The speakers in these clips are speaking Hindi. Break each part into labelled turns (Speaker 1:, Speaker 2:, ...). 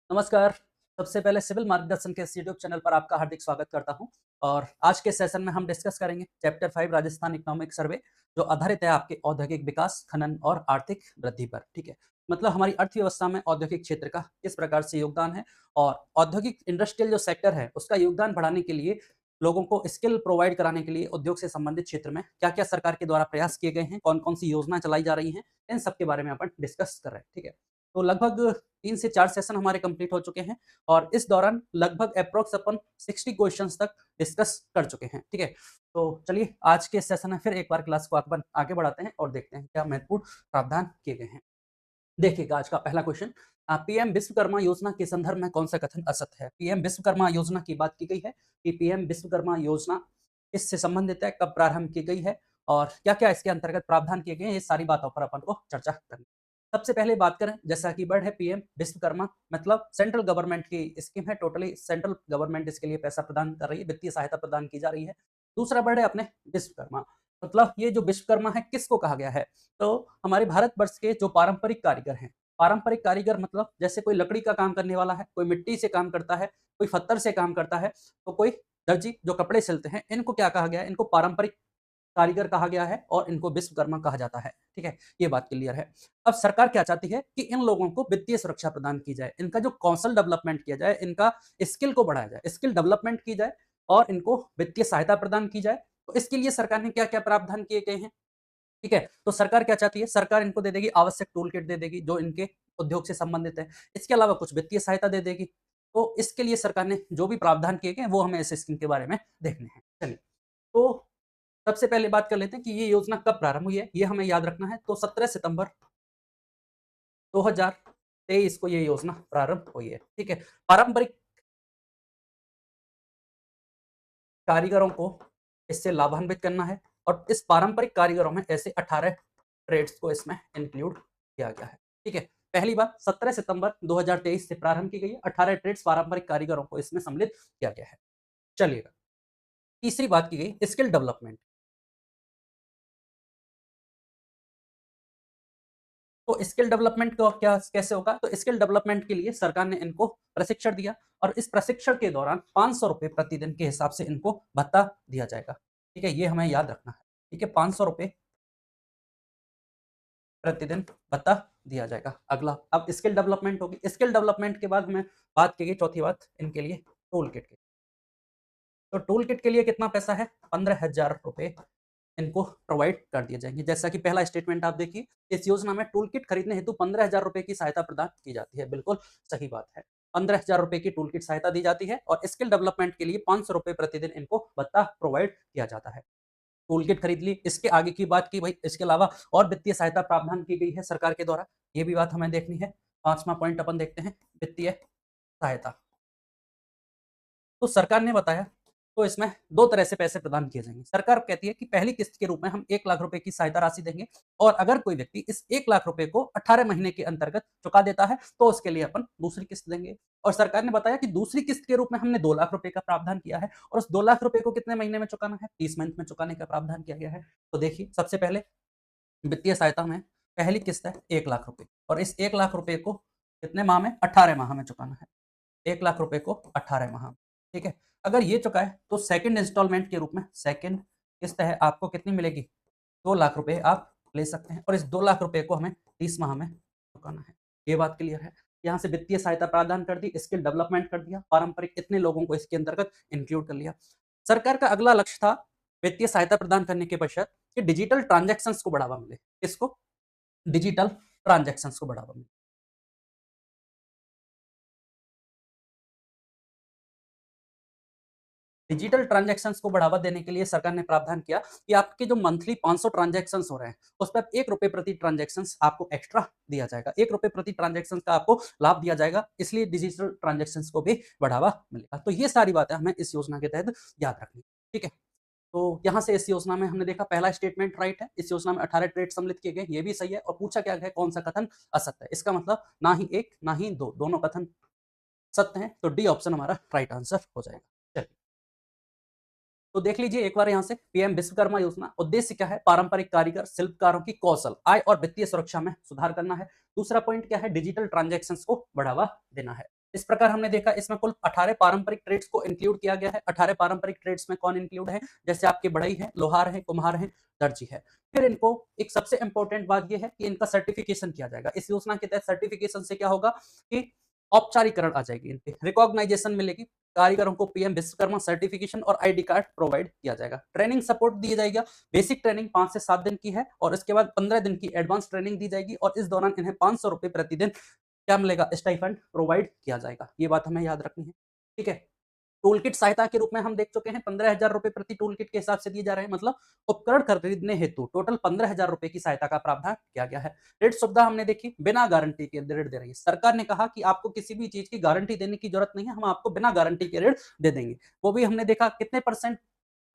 Speaker 1: नमस्कार। सबसे पहले सिविल मार्गदर्शन के इस यूट्यूब चैनल पर आपका हार्दिक स्वागत करता हूं। और आज के सेशन में हम डिस्कस करेंगे चैप्टर 5 राजस्थान इकोनॉमिक सर्वे, जो आधारित है आपके औद्योगिक विकास, खनन और आर्थिक वृद्धि पर। ठीक है, मतलब हमारी अर्थव्यवस्था में औद्योगिक क्षेत्र का किस प्रकार से योगदान है और औद्योगिक इंडस्ट्रियल जो सेक्टर है उसका योगदान बढ़ाने के लिए, लोगों को स्किल प्रोवाइड कराने के लिए उद्योग से संबंधित क्षेत्र में क्या क्या सरकार के द्वारा प्रयास किए गए हैं, कौन कौन सी योजना चलाई जा रही हैं, इन सब के बारे में अपन डिस्कस कर रहे हैं। ठीक है, तो लगभग 3 से 4 सेशन हमारे कंप्लीट हो चुके हैं और इस दौरान लगभग एप्रॉक्स अपन 60 क्वेश्चंस तक डिस्कस कर चुके हैं। ठीक है, तो चलिए आज के सेशन में फिर एक बार क्लास को अपन आगे बढ़ाते हैं और देखते हैं क्या महत्वपूर्ण प्रावधान किए गए हैं। देखिएगा आज का पहला क्वेश्चन, पीएम विश्वकर्मा योजना के संदर्भ में कौन सा कथन असत्य है। पीएम विश्वकर्मा योजना की बात की गई है कि पीएम विश्वकर्मा योजना इससे संबंधित है, कब प्रारंभ की गई है और क्या क्या इसके अंतर्गत प्रावधान किए गए हैं, ये सारी बातों पर अपन को चर्चा करनी। सबसे पहले बात करें, जैसा कि वर्ड है पीएम विश्वकर्मा, मतलब सेंट्रल गवर्नमेंट की स्कीम है, टोटली सेंट्रल गवर्नमेंट इसके लिए पैसा प्रदान कर रही है, वित्तीय सहायता प्रदान की जा रही है। दूसरा वर्ड है अपने विश्वकर्मा, मतलब ये जो विश्वकर्मा है किसको कहा गया है, तो हमारे भारतवर्ष के जो पारंपरिक कारीगर हैं। पारंपरिक कारीगर मतलब जैसे कोई लकड़ी का काम करने वाला है, कोई मिट्टी से काम करता है, कोई पत्थर से काम करता है, तो कोई दर्जी जो कपड़े सिलते हैं, इनको क्या कहा गया है, इनको पारंपरिक कारीगर कहा गया है और इनको विश्वकर्मा कहा जाता है। ठीक है, ये बात क्लियर है। अब सरकार क्या चाहती है कि इन लोगों को वित्तीय सुरक्षा प्रदान की जाए, इनका जो कौशल डेवलपमेंट किया जाए, इनका स्किल को बढ़ाया जाए, स्किल डेवलपमेंट की जाए और इनको वित्तीय सहायता प्रदान की जाए। तो इसके लिए सरकार ने क्या-क्या प्रावधान किए गए हैं। ठीक है, तो सरकार क्या चाहती है, सरकार इनको दे देगी आवश्यक टूल किट दे देगी जो इनके उद्योग से संबंधित है। इसके अलावा कुछ वित्तीय सहायता दे देगी। तो इसके लिए सरकार ने जो भी प्रावधान किए गए हैं वो हमें इस स्कीम के बारे में देखने हैं। चलिए, तो सबसे पहले बात कर लेते हैं कि ये योजना कब प्रारंभ हुई है, ये हमें याद रखना है। तो 17 सितंबर 2023 को ये योजना प्रारंभ हुई है। ठीक है, पारंपरिक कारीगरों को इससे लाभान्वित करना है और इस पारंपरिक कारीगरों में ऐसे 18 ट्रेड्स को इसमें इंक्लूड किया गया है। ठीक है, पहली बात 17 सितंबर 2023 से प्रारंभ की गई है, 18 ट्रेड्स पारंपरिक कारीगरों को इसमें सम्मिलित किया गया है। चलिएगा, तीसरी बात की गई स्किल डेवलपमेंट। तो स्किल डेवलपमेंट को क्या कैसे होगा, तो स्किल डेवलपमेंट के लिए सरकार ने इनको प्रशिक्षण दिया और इस प्रशिक्षण के दौरान 500 रुपए प्रतिदिन के हिसाब से इनको भत्ता दिया जाएगा। ठीक है, ये हमें याद रखना है। ठीक है, 500 रुपए प्रतिदिन भत्ता दिया जाएगा। अगला, अब स्किल डेवलपमेंट होगी। स्किल डेवलपमेंट के बाद हमें बात की गई, चौथी बात इनके लिए टूल किट की। तो टूल किट के लिए कितना पैसा है, 15,000 रुपए इनको प्रोवाइड कर दिए जाएंगे। जैसा कि पहला स्टेटमेंट आप देखिए, इस योजना में टूल किट खरीदने हेतु 15,000 रुपए की सहायता प्रदान की जाती है। बिल्कुल सही बात है, 15,000 रुपए की टूल किट सहायता दी जाती है और स्किल डेवलपमेंट के लिए 500 रुपए प्रतिदिन इनको भत्ता प्रोवाइड किया जाता है। टूल किट खरीद ली, इसके आगे की बात की भाई, इसके अलावा और वित्तीय सहायता प्रावधान की गई है सरकार के द्वारा, ये भी बात हमें देखनी है। पांचवा पॉइंट अपन देखते हैं, वित्तीय सहायता। तो सरकार ने बताया, तो इसमें 2 तरह से पैसे प्रदान किए जाएँगे। सरकार कहती है कि पहली किस्त के रूप में हम 1 लाख रुपए की सहायता राशि देंगे और अगर कोई व्यक्ति इस 1 लाख रुपए को 18 महीने के अंतर्गत चुका देता है, तो उसके लिए अपन दूसरी किस्त देंगे। और सरकार ने बताया कि दूसरी किस्त के रूप में हमने 2 लाख रुपए का प्रावधान किया है और उस 2 लाख रुपए को कितने महीने में चुकाना है, 30 मंथ में चुकाने का प्रावधान किया गया है। तो देखिए, सबसे पहले वित्तीय सहायता में पहली किस्त है 1 लाख रुपए और इस 1 लाख रुपए को कितने माह में, 18 माह में चुकाना है। 1 लाख रुपए को 18 माह में, ठीक है? अगर ये चुकाए तो सेकंड इंस्टॉलमेंट के रूप में सेकंड किस्त है, आपको कितनी मिलेगी, 2 लाख रुपए आप ले सकते हैं और इस 2 लाख रुपए को हमें 30 माह में चुकाना है। ये बात क्लियर है? यहाँ से वित्तीय सहायता प्रदान कर दी, स्किल डेवलपमेंट कर दिया, पारंपरिक इतने लोगों को इसके अंतर्गत इंक्लूड कर लिया। सरकार का अगला लक्ष्य था वित्तीय सहायता प्रदान करने के पश्चात कि डिजिटल ट्रांज़ैक्शंस को बढ़ावा मिले। किसको? डिजिटल ट्रांज़ैक्शंस को बढ़ावा मिले। डिजिटल ट्रांजैक्शंस को बढ़ावा देने के लिए सरकार ने प्रावधान किया कि आपके जो मंथली 500 ट्रांजैक्शंस हो रहे हैं, उस पे ₹1 प्रति ट्रांजैक्शंस आपको एक्स्ट्रा दिया जाएगा। ₹1 प्रति ट्रांजैक्शंस का आपको लाभ दिया जाएगा, इसलिए डिजिटल ट्रांजैक्शंस को भी बढ़ावा मिलेगा। तो ये सारी बातें हमें इस योजना के तहत याद रखनी है, ठीक है? तो यहाँ से इस योजना में हमने देखा पहला स्टेटमेंट राइट है, इस योजना में 18 ट्रेड सम्मिलित किए गए, ये भी सही है और पूछा क्या गया कौन सा कथन असत्य है। इसका मतलब ना ही 1 ना ही 2 दोनों कथन सत्य हैं, तो डी ऑप्शन हमारा राइट आंसर हो जाएगा। चलिए, तो देख लीजिए एक बार यहाँ से, पीएम विश्वकर्मा योजना उद्देश्य क्या है, पारंपरिक कारीगर शिल्पकारों की कौशल, आय और वित्तीय सुरक्षा में सुधार करना है। दूसरा पॉइंट क्या है, डिजिटल ट्रांजैक्शंस को बढ़ावा देना है। इस प्रकार हमने देखा इसमें कुल 18 पारंपरिक ट्रेड्स को इंक्लूड किया गया है। 18 पारंपरिक ट्रेड्स में कौन इंक्लूड है? जैसे आपके बढ़ई है, लोहार है, कुम्हार है, दर्जी है। फिर इनको एक सबसे इंपॉर्टेंट बात यह है कि इनका सर्टिफिकेशन किया जाएगा। इस योजना के तहत सर्टिफिकेशन से क्या होगा कि औपचारिकरण आ जाएगी, इन पे रिकॉग्नाइजेशन मिलेगी। कारीगरों को पीएम विश्वकर्मा सर्टिफिकेशन और आईडी कार्ड प्रोवाइड किया जाएगा। ट्रेनिंग सपोर्ट दी जाएगा। बेसिक ट्रेनिंग 5 से 7 दिन की है और इसके बाद 15 दिन की एडवांस ट्रेनिंग दी जाएगी और इस दौरान इन्हें 500 रुपए प्रतिदिन क्या मिलेगा? स्टाइफंड प्रोवाइड किया जाएगा। ये बात हमें याद रखनी है, ठीक है। टूल किट सहायता के रूप में हम देख चुके हैं 15,000 रुपए प्रति टूल किट के हिसाब से दिए जा रहे हैं, मतलब उपकरण खरीदने हेतु टोटल 15,000 रुपए की सहायता का प्रावधान किया गया है। ऋण सुविधा हमने देखी, बिना गारंटी के ऋण दे रही है सरकार ने कहा कि आपको किसी भी चीज की गारंटी देने की जरूरत नहीं है, हम आपको बिना गारंटी के ऋण दे देंगे। वो भी हमने देखा कितने परसेंट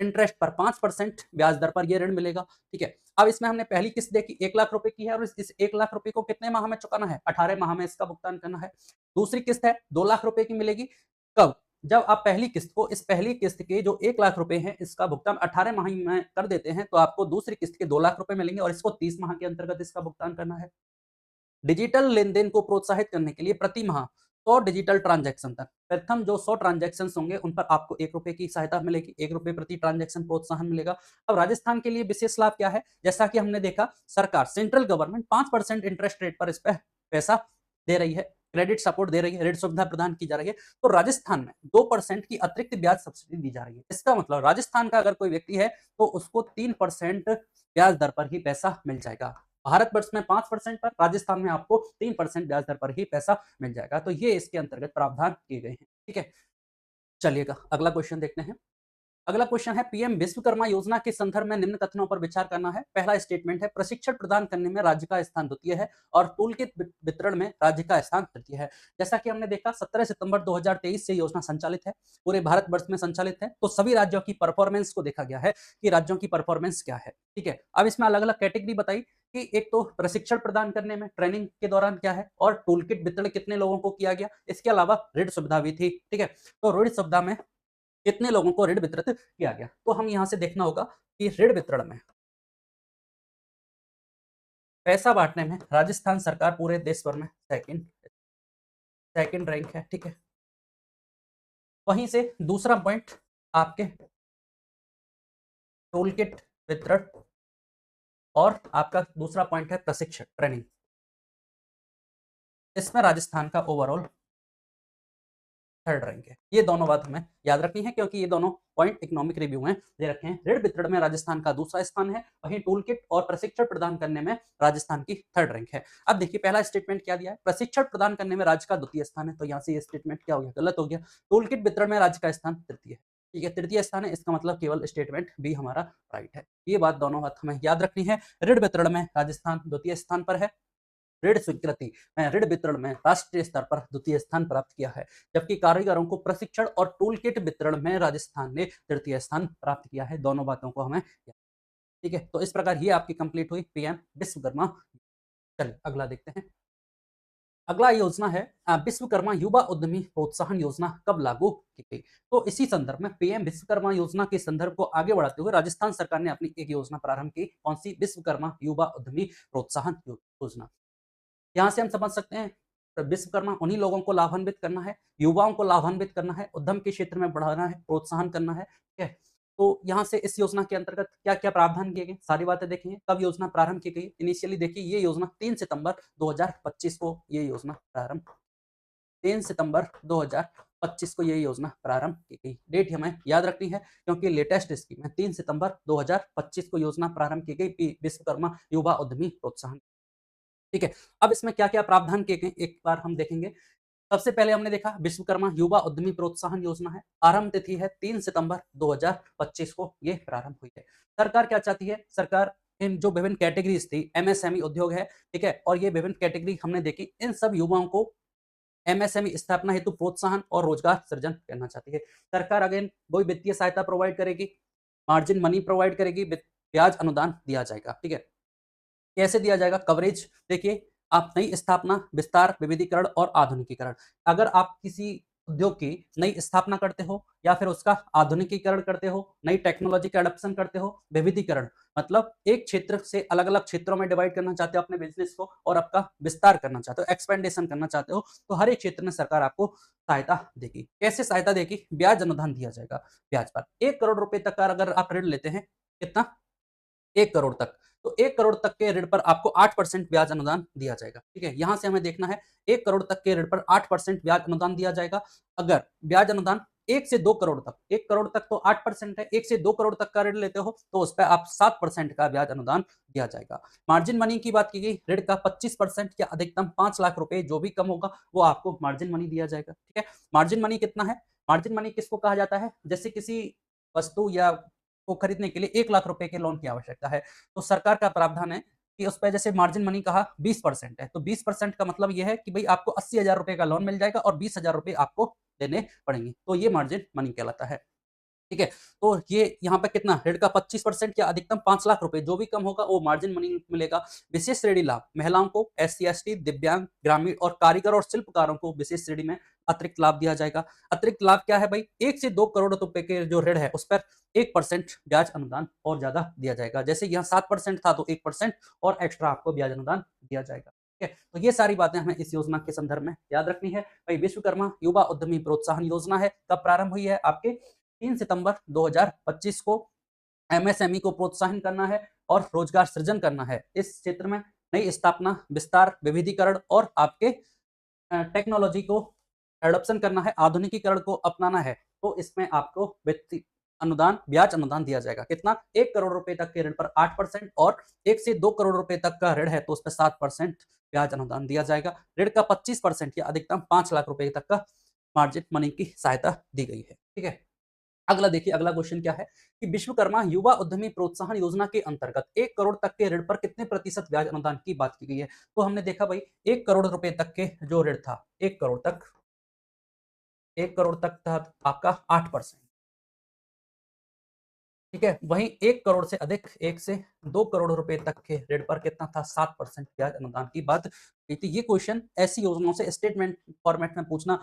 Speaker 1: इंटरेस्ट पर? 5% ब्याज दर पर यह ऋण मिलेगा, ठीक है। अब इसमें हमने पहली किस्त देखी 1 लाख रुपए की है और इस 1 लाख रुपए को कितने माह में चुकाना है? 18 माह में इसका भुगतान करना है। दूसरी किस्त है 2 लाख रुपए की मिलेगी, कब? जब आप पहली किस्त को, इस पहली किस्त के जो 1 लाख रुपए हैं इसका भुगतान 18 माह में कर देते हैं तो आपको दूसरी किस्त के 2 लाख रुपए मिलेंगे और इसको 30 माह के अंतर्गत इसका भुगतान करना है। डिजिटल लेन-देन को प्रोत्साहित करने के लिए प्रति माह 100 डिजिटल ट्रांजैक्शन तक, प्रथम जो 100 ट्रांजैक्शन होंगे उन पर आपको 1 रुपए की सहायता मिलेगी, 1 रुपए प्रति ट्रांजैक्शन प्रोत्साहन मिलेगा। अब राजस्थान के लिए विशेष लाभ क्या है? जैसा कि हमने देखा सरकार, सेंट्रल गवर्नमेंट 5% इंटरेस्ट रेट पर इस पे पैसा दे रही है, क्रेडिट सपोर्ट दे रही है, ऋण सुविधा प्रदान की जा रही है। तो राजस्थान में 2% की अतिरिक्त ब्याज सब्सिडी दी जा रही है। इसका मतलब राजस्थान का अगर कोई व्यक्ति है तो उसको 3% ब्याज दर पर ही पैसा मिल जाएगा। भारतवर्ष में 5% पर, राजस्थान में आपको 3% ब्याज दर पर ही पैसा मिल जाएगा। तो ये इसके अंतर्गत प्रावधान किए गए हैं, ठीक है। चलिएगा अगला क्वेश्चन देखते हैं। अगला क्वेश्चन है पीएम विश्वकर्मा योजना के संदर्भ में निम्न कथनों पर विचार करना है। पहला स्टेटमेंट है प्रशिक्षण प्रदान करने में राज्य का स्थान द्वितीय है और टूल किट वितरण में राज्य का स्थान तृतीय है। जैसा कि हमने देखा 17 सितंबर 2023 से योजना संचालित है, पूरे भारतवर्ष में संचालित है। तो सभी राज्यों की परफॉर्मेंस को देखा गया है कि राज्यों की परफॉर्मेंस क्या है, ठीक है। अब इसमें अलग अलग कैटेगरी बताई कि एक तो प्रशिक्षण प्रदान करने में, ट्रेनिंग के दौरान क्या है, और टूल किट वितरण कितने लोगों को किया गया, इसके अलावा ऋण सुविधा भी थी, ठीक है। तो ऋण सुविधा में कितने लोगों को ऋण वितरित किया गया, तो हम यहां से देखना होगा कि ऋण वितरण में पैसा बांटने में राजस्थान सरकार पूरे देश भर में सेकंड रैंक है, ठीक है। वहीं से दूसरा पॉइंट आपके टूल किट वितरण और आपका दूसरा पॉइंट है प्रशिक्षण ट्रेनिंग, इसमें राजस्थान का ओवरऑल थर्ड रैंक है। ये दोनों बात हमें याद रखनी है क्योंकि ये दोनों पॉइंट इकोनॉमिक रिव्यू में दे रखे हैं। ऋण वितरण में राजस्थान का दूसरा स्थान है, वहीं टूल किट और प्रशिक्षण प्रदान करने में राजस्थान की थर्ड रैंक है। अब देखिए पहला स्टेटमेंट क्या दिया है, प्रशिक्षण प्रदान करने में राज्य का द्वितीय स्थान है, तो यहाँ से ये स्टेटमेंट क्या हो गया, गलत हो गया। टूल किट वितरण में राज्य का स्थान तृतीय है, ठीक है, तृतीय स्थान है, इसका मतलब केवल स्टेटमेंट बी हमारा राइट है। ये बात दोनों बात हमें याद रखनी है। ऋण वितरण में राजस्थान द्वितीय स्थान पर है, ऋण स्वीकृति में, ऋण वितरण में राष्ट्रीय स्तर पर द्वितीय स्थान प्राप्त किया है, जबकि कारीगरों को प्रशिक्षण और टूल किट वितरण में राजस्थान ने तृतीय स्थान प्राप्त किया है। दोनों बातों को हमें, ठीक है। तो इस प्रकार ये आपकी कंप्लीट हुई पीएम विश्वकर्मा। चलिए अगला देखते हैं। अगला योजना है विश्वकर्मा युवा उद्यमी प्रोत्साहन योजना कब लागू की गई। तो इसी संदर्भ में पीएम विश्वकर्मा योजना के संदर्भ को आगे बढ़ाते हुए राजस्थान सरकार ने अपनी एक योजना प्रारंभ की, कौन सी? विश्वकर्मा युवा उद्यमी प्रोत्साहन योजना। यहाँ से हम समझ सकते हैं विश्वकर्मा उन्हीं लोगों को लाभान्वित करना है, युवाओं को लाभान्वित करना है, उद्यम के क्षेत्र में बढ़ाना है, प्रोत्साहन करना है, ठीक है। तो यहाँ से इस योजना के अंतर्गत क्या क्या प्रावधान किए गए, सारी बातें देखेंगे। कब योजना प्रारंभ की गई? इनिशियली देखिए ये योजना 3 सितंबर 2025 को ये योजना प्रारंभ 3 सितंबर 2025 को ये योजना प्रारंभ की गई। डेट हमें याद रखनी है क्योंकि लेटेस्ट स्कीम है। 3 सितंबर 2025 को योजना प्रारंभ की गई विश्वकर्मा युवा उद्यमी प्रोत्साहन, ठीक है। अब इसमें क्या-क्या प्रावधान किए गए एक बार हम देखेंगे। सबसे पहले हमने देखा विश्वकर्मा युवा उद्यमी प्रोत्साहन योजना है, आरंभ तिथि है 3 सितंबर 2025 को ये प्रारंभ हुई है। सरकार क्या चाहती है? सरकार इन जो विभिन्न कैटेगरीज थी, एमएसएमई उद्योग है, ठीक है, और ये विभिन्न कैटेगरी हमने देखी, इन सब युवाओं को एमएसएमई स्थापना हेतु प्रोत्साहन और रोजगार सृजन करना चाहती है। सरकार अगेन वही वित्तीय सहायता प्रोवाइड करेगी, मार्जिन मनी प्रोवाइड करेगी, ब्याज अनुदान दिया जाएगा, ठीक है। कैसे दिया जाएगा? कवरेज देखिए, आप नई स्थापना, विस्तार, विविधीकरण और आधुनिकीकरण। अगर आप किसी उद्योग की नई स्थापना करते हो या फिर उसका आधुनिकीकरण करते हो, नई टेक्नोलॉजी का एडॉप्शन करते हो, विविधीकरण मतलब एक क्षेत्र से अलग-अलग क्षेत्रों में डिवाइड करना चाहते हो अपने बिज़नेस को और आपका विस्तार करना चाहते हो, एक्सपेंडेशन करना चाहते हो, तो हर एक क्षेत्र में सरकार आपको सहायता देगी। कैसे सहायता देगी? ब्याज अनुदान दिया जाएगा ब्याज पर। 1 करोड़ रुपए तक का अगर आप ऋण लेते हैं, कितना? 1 करोड़ तक। तो 1 करोड़ तक के ऋण पर आपको 8% ब्याज अनुदान दिया जाएगा, ठीक है? यहाँ से हमें देखना है 1 करोड़ तक के ऋण पर 8% ब्याज अनुदान दिया जाएगा। अगर ब्याज अनुदान 1 से 2 करोड़ तक, 1 करोड़ तक तो 8% है, 1 से 2 करोड़ तक का ऋण लेते हो तो उस पे आप 7% का ब्याज अनुदान दिया जाएगा। मार्जिन मनी की बात की गई, ऋण का 25% या अधिकतम 5 लाख रुपए जो भी कम होगा वो आपको मार्जिन मनी दिया जाएगा, ठीक है? मार्जिन मनी कितना है? मार्जिन मनी किसको कहा जाता है? जैसे किसी वस्तु या को खरीदने के लिए 1 लाख रुपए के लोन की आवश्यकता है, तो सरकार का प्रावधान है कि उस पे जैसे मार्जिन मनी कहा 20% है, तो 20% का मतलब ये है कि भई आपको 80,000 रुपए का लोन मिल जाएगा और 20,000 रुपए आपको देने पड़ेंगे, तो ये मार्जिन मनी कहलाता है। ठीक है? तो ये यहाँ पे कितना ऋण का 25% या अधिकतम 5 लाख रुपए जो भी कम होगा वो मार्जिन मनी मिलेगा। विशेष श्रेणी लाभ महिलाओं को, एससी-एसटी, दिव्यांग, ग्रामीण और कारीगर और शिल्पकारों को विशेष श्रेणी में अतिरिक्त लाभ दिया जाएगा। अतिरिक्त लाभ क्या है भाई? 1 से 2 करोड़ रुपए के जो ऋण है उस पर 1% ब्याज अनुदान और ज़्यादा दिया जाएगा। जैसे यहाँ 7% था तो 1% और एक्स्ट्रा आपको ब्याज अनुदान दिया जाएगा। ठीक है? तो ये सारी बातें हमें इस योजना के संदर्भ में याद रखनी है। भाई विश्वकर्मा युवा उद्यमी प्रोत्साहन योजना है, कब प्रारंभ हुई है? आपके 3 सितंबर 2025 को एमएसएमई को प्रोत्साहन करना है और रोजगार सृजन करना है। इस क्षेत्र में नई स्थापना, विस्तार, विविधीकरण और आपके टेक्नोलॉजी को एडॉप्शन करना है, आधुनिकीकरण को अपनाना है, तो इसमें आपको वित्तीय अनुदान, ब्याज अनुदान दिया जाएगा। कितना? 1 करोड़ रुपए तक के ऋण पर 8% और 1 से 2 करोड़ रुपए तक का ऋण है तो उस पे 7% ब्याज अनुदान दिया जाएगा। ऋण का 25% या अधिकतम 5 लाख रुपए तक का मार्जिन मनी की सहायता दी गई है। ठीक है? अगला देखिए, अगला क्वेश्चन क्या है कि विश्वकर्मा युवा उद्यमी प्रोत्साहन योजना के अंतर्गत 1 करोड़ तक के ऋण पर कितने प्रतिशत ब्याज अनुदान की बात की गई है? तो हमने देखा भाई 1 करोड़ रुपए तक के जो ऋण था, 1 करोड़ तक, 1 करोड़ तक था आपका 8%, ठीक है? वहीं 1 करोड़ से अधिक, 1 से 2 करोड़ रुपए तक के ऋण पर कितना था? 7% ब्याज अनुदान की बात की थी। ये क्वेश्चन ऐसी योजनाओं से स्टेटमेंट फॉर्मेट में पूछना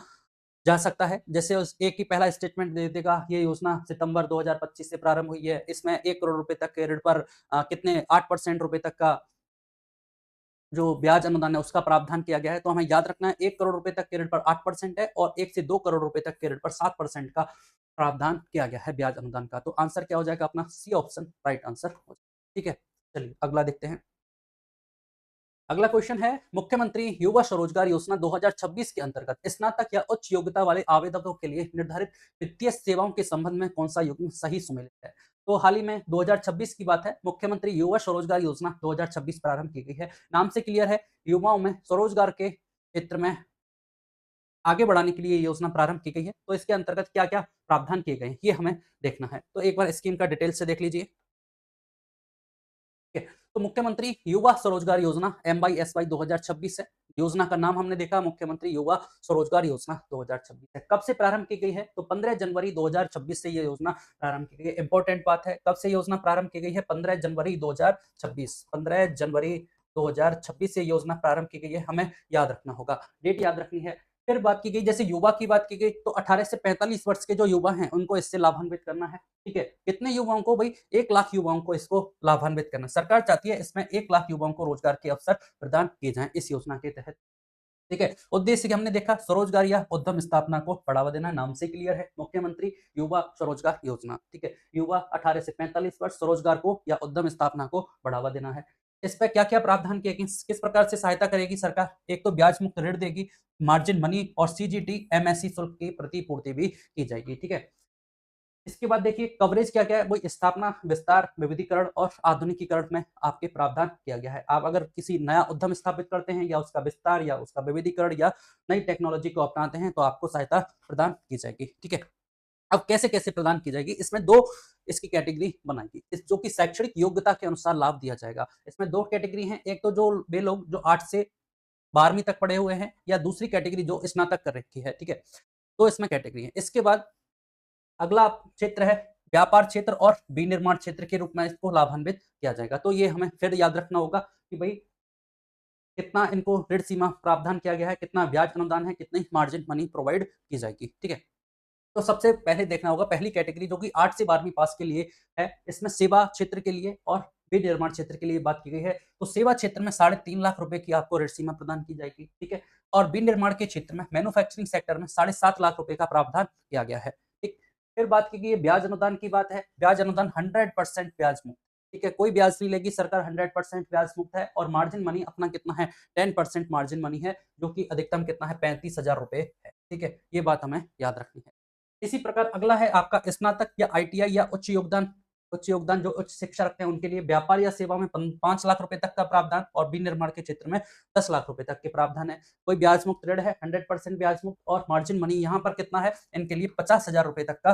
Speaker 1: जा सकता है। जैसे उस एक ही पहला स्टेटमेंट दे देगा, ये योजना सितंबर 2025 से प्रारंभ हुई है। इसमें 1 करोड़ रुपए तक के ऋण पर कितने 8% रुपए तक का जो ब्याज अनुदान है उसका प्रावधान किया गया है। तो हमें याद रखना है 1 करोड़ रुपए तक के ऋण पर 8% है और 1 से 2 करोड़ रुपए तक के ऋण पर 7% का प्रावधान किया गया है ब्याज अनुदान का। तो आंसर क्या हो जाएगा अपना? सी ऑप्शन राइट आंसर हो जाएगा। ठीक है? चलिए अगला देखते हैं। अगला क्वेश्चन है मुख्यमंत्री युवा स्वरोजगार योजना 2026 के अंतर्गत स्नातक या उच्च योग्यता वाले आवेदकों के लिए निर्धारित वित्तीय सेवाओं के संबंध में कौन सा युग्म सही सुमेलित है? तो हाल ही में 2026 की बात है, मुख्यमंत्री युवा स्वरोजगार योजना 2026 प्रारंभ की गई है। नाम से क्लियर है, युवाओं में स्वरोजगार के क्षेत्र में आगे बढ़ाने के लिए ये योजना प्रारंभ की गई है। तो इसके अंतर्गत क्या क्या प्रावधान किए गए हैं ये हमें देखना है। तो एक बार स्कीम का डिटेल से देख लीजिए। ठीक है, तो मुख्यमंत्री युवा स्वरोजगार योजना MYSY 2026 है। योजना का नाम हमने देखा, मुख्यमंत्री युवा स्वरोजगार योजना 2026 है। कब से प्रारंभ की गई है? तो 15 जनवरी 2026 से ये योजना प्रारंभ की गई है। इंपॉर्टेंट बात है, कब से योजना प्रारंभ की गई है? 15 जनवरी 2026। 15 जनवरी 2026 से योजना प्रारंभ की गई है, हमें याद रखना होगा, डेट याद रखनी है। फिर बात की गई, जैसे युवा की बात की गई तो 18 से 45 वर्ष के जो युवा हैं उनको इससे लाभान्वित करना है। ठीक है, कितने युवाओं को भाई? 1 लाख युवाओं को इसको लाभान्वित करना। सरकार चाहती है इसमें 1 लाख युवाओं को रोजगार के अवसर प्रदान किए जाएं इस योजना के तहत। ठीक है, उद्देश्य की हमने देखा, स्वरोजगार या उद्यम स्थापना को बढ़ावा देना। नाम से क्लियर है, मुख्यमंत्री युवा स्वरोजगार योजना। ठीक है, युवा 18 से 45 वर्ष, स्वरोजगार को या उद्यम स्थापना को बढ़ावा देना है। इस पे क्या क्या प्रावधान किए, किस प्रकार से सहायता करेगी सरकार? एक तो ब्याज मुक्त ऋण देगी, मार्जिन मनी और सीजीटी एमएससी शुल्क की प्रतिपूर्ति भी की जाएगी। ठीक है, इसके बाद देखिए कवरेज क्या क्या है, वही स्थापना, विस्तार, विविधीकरण और आधुनिकीकरण में आपके प्रावधान किया गया है। आप अगर किसी नया उद्यम स्थापित करते हैं या उसका विस्तार या उसका विविधीकरण या नई टेक्नोलॉजी को अपनाते हैं तो आपको सहायता प्रदान की जाएगी। ठीक है, अब कैसे कैसे प्रदान की जाएगी? इसमें दो इसकी कैटेगरी बनाएगी, जो कि शैक्षणिक योग्यता के अनुसार लाभ दिया जाएगा। इसमें दो कैटेगरी हैं, एक तो जो वे लोग जो 8 से 12वीं तक पढ़े हुए हैं, या दूसरी कैटेगरी जो स्नातक कर रखी है। ठीक है, तो इसमें कैटेगरी है। इसके बाद अगला क्षेत्र है व्यापार क्षेत्र और विनिर्माण क्षेत्र के रूप में इसको लाभान्वित किया जाएगा। तो ये हमें फिर याद रखना होगा कि भाई कितना इनको ऋण सीमा प्रावधान किया गया है, कितना ब्याज अनुदान है, कितनी मार्जिन मनी प्रोवाइड की जाएगी। ठीक है, तो सबसे पहले देखना होगा पहली कैटेगरी जो कि 8 से 12वीं पास के लिए है, इसमें सेवा क्षेत्र के लिए और विनिर्माण क्षेत्र के लिए बात की गई है। तो सेवा क्षेत्र में 3.5 लाख रुपए की आपको ऋण सीमा प्रदान की जाएगी। ठीक है, और विनिर्माण के क्षेत्र में मैन्युफैक्चरिंग सेक्टर में 7.5 लाख रुपए का प्रावधान किया गया है। ठीक, फिर बात की गई है ब्याज अनुदान की बात है। ब्याज अनुदान 100% ब्याज मुक्त। ठीक है, कोई ब्याज नहीं लेगी सरकार, 100% ब्याज मुक्त है। और मार्जिन मनी अपना कितना है, 10% मार्जिन मनी है, जो कि अधिकतम कितना है, 35,000 रुपए है। ठीक है, ये बात हमें याद रखनी है। इसी प्रकार अगला है आपका स्नातक या आईटीआई या उच्च योगदान जो उच्च शिक्षा रखते हैं उनके लिए व्यापार या सेवा में 5 लाख रुपए तक का प्रावधान और विनिर्माण के क्षेत्र में 10 लाख रुपए तक के प्रावधान है। कोई ब्याज मुक्त ऋण है, 100% ब्याज मुक्त, और मार्जिन मनी यहाँ पर कितना है, इनके लिए 50,000 रुपए तक का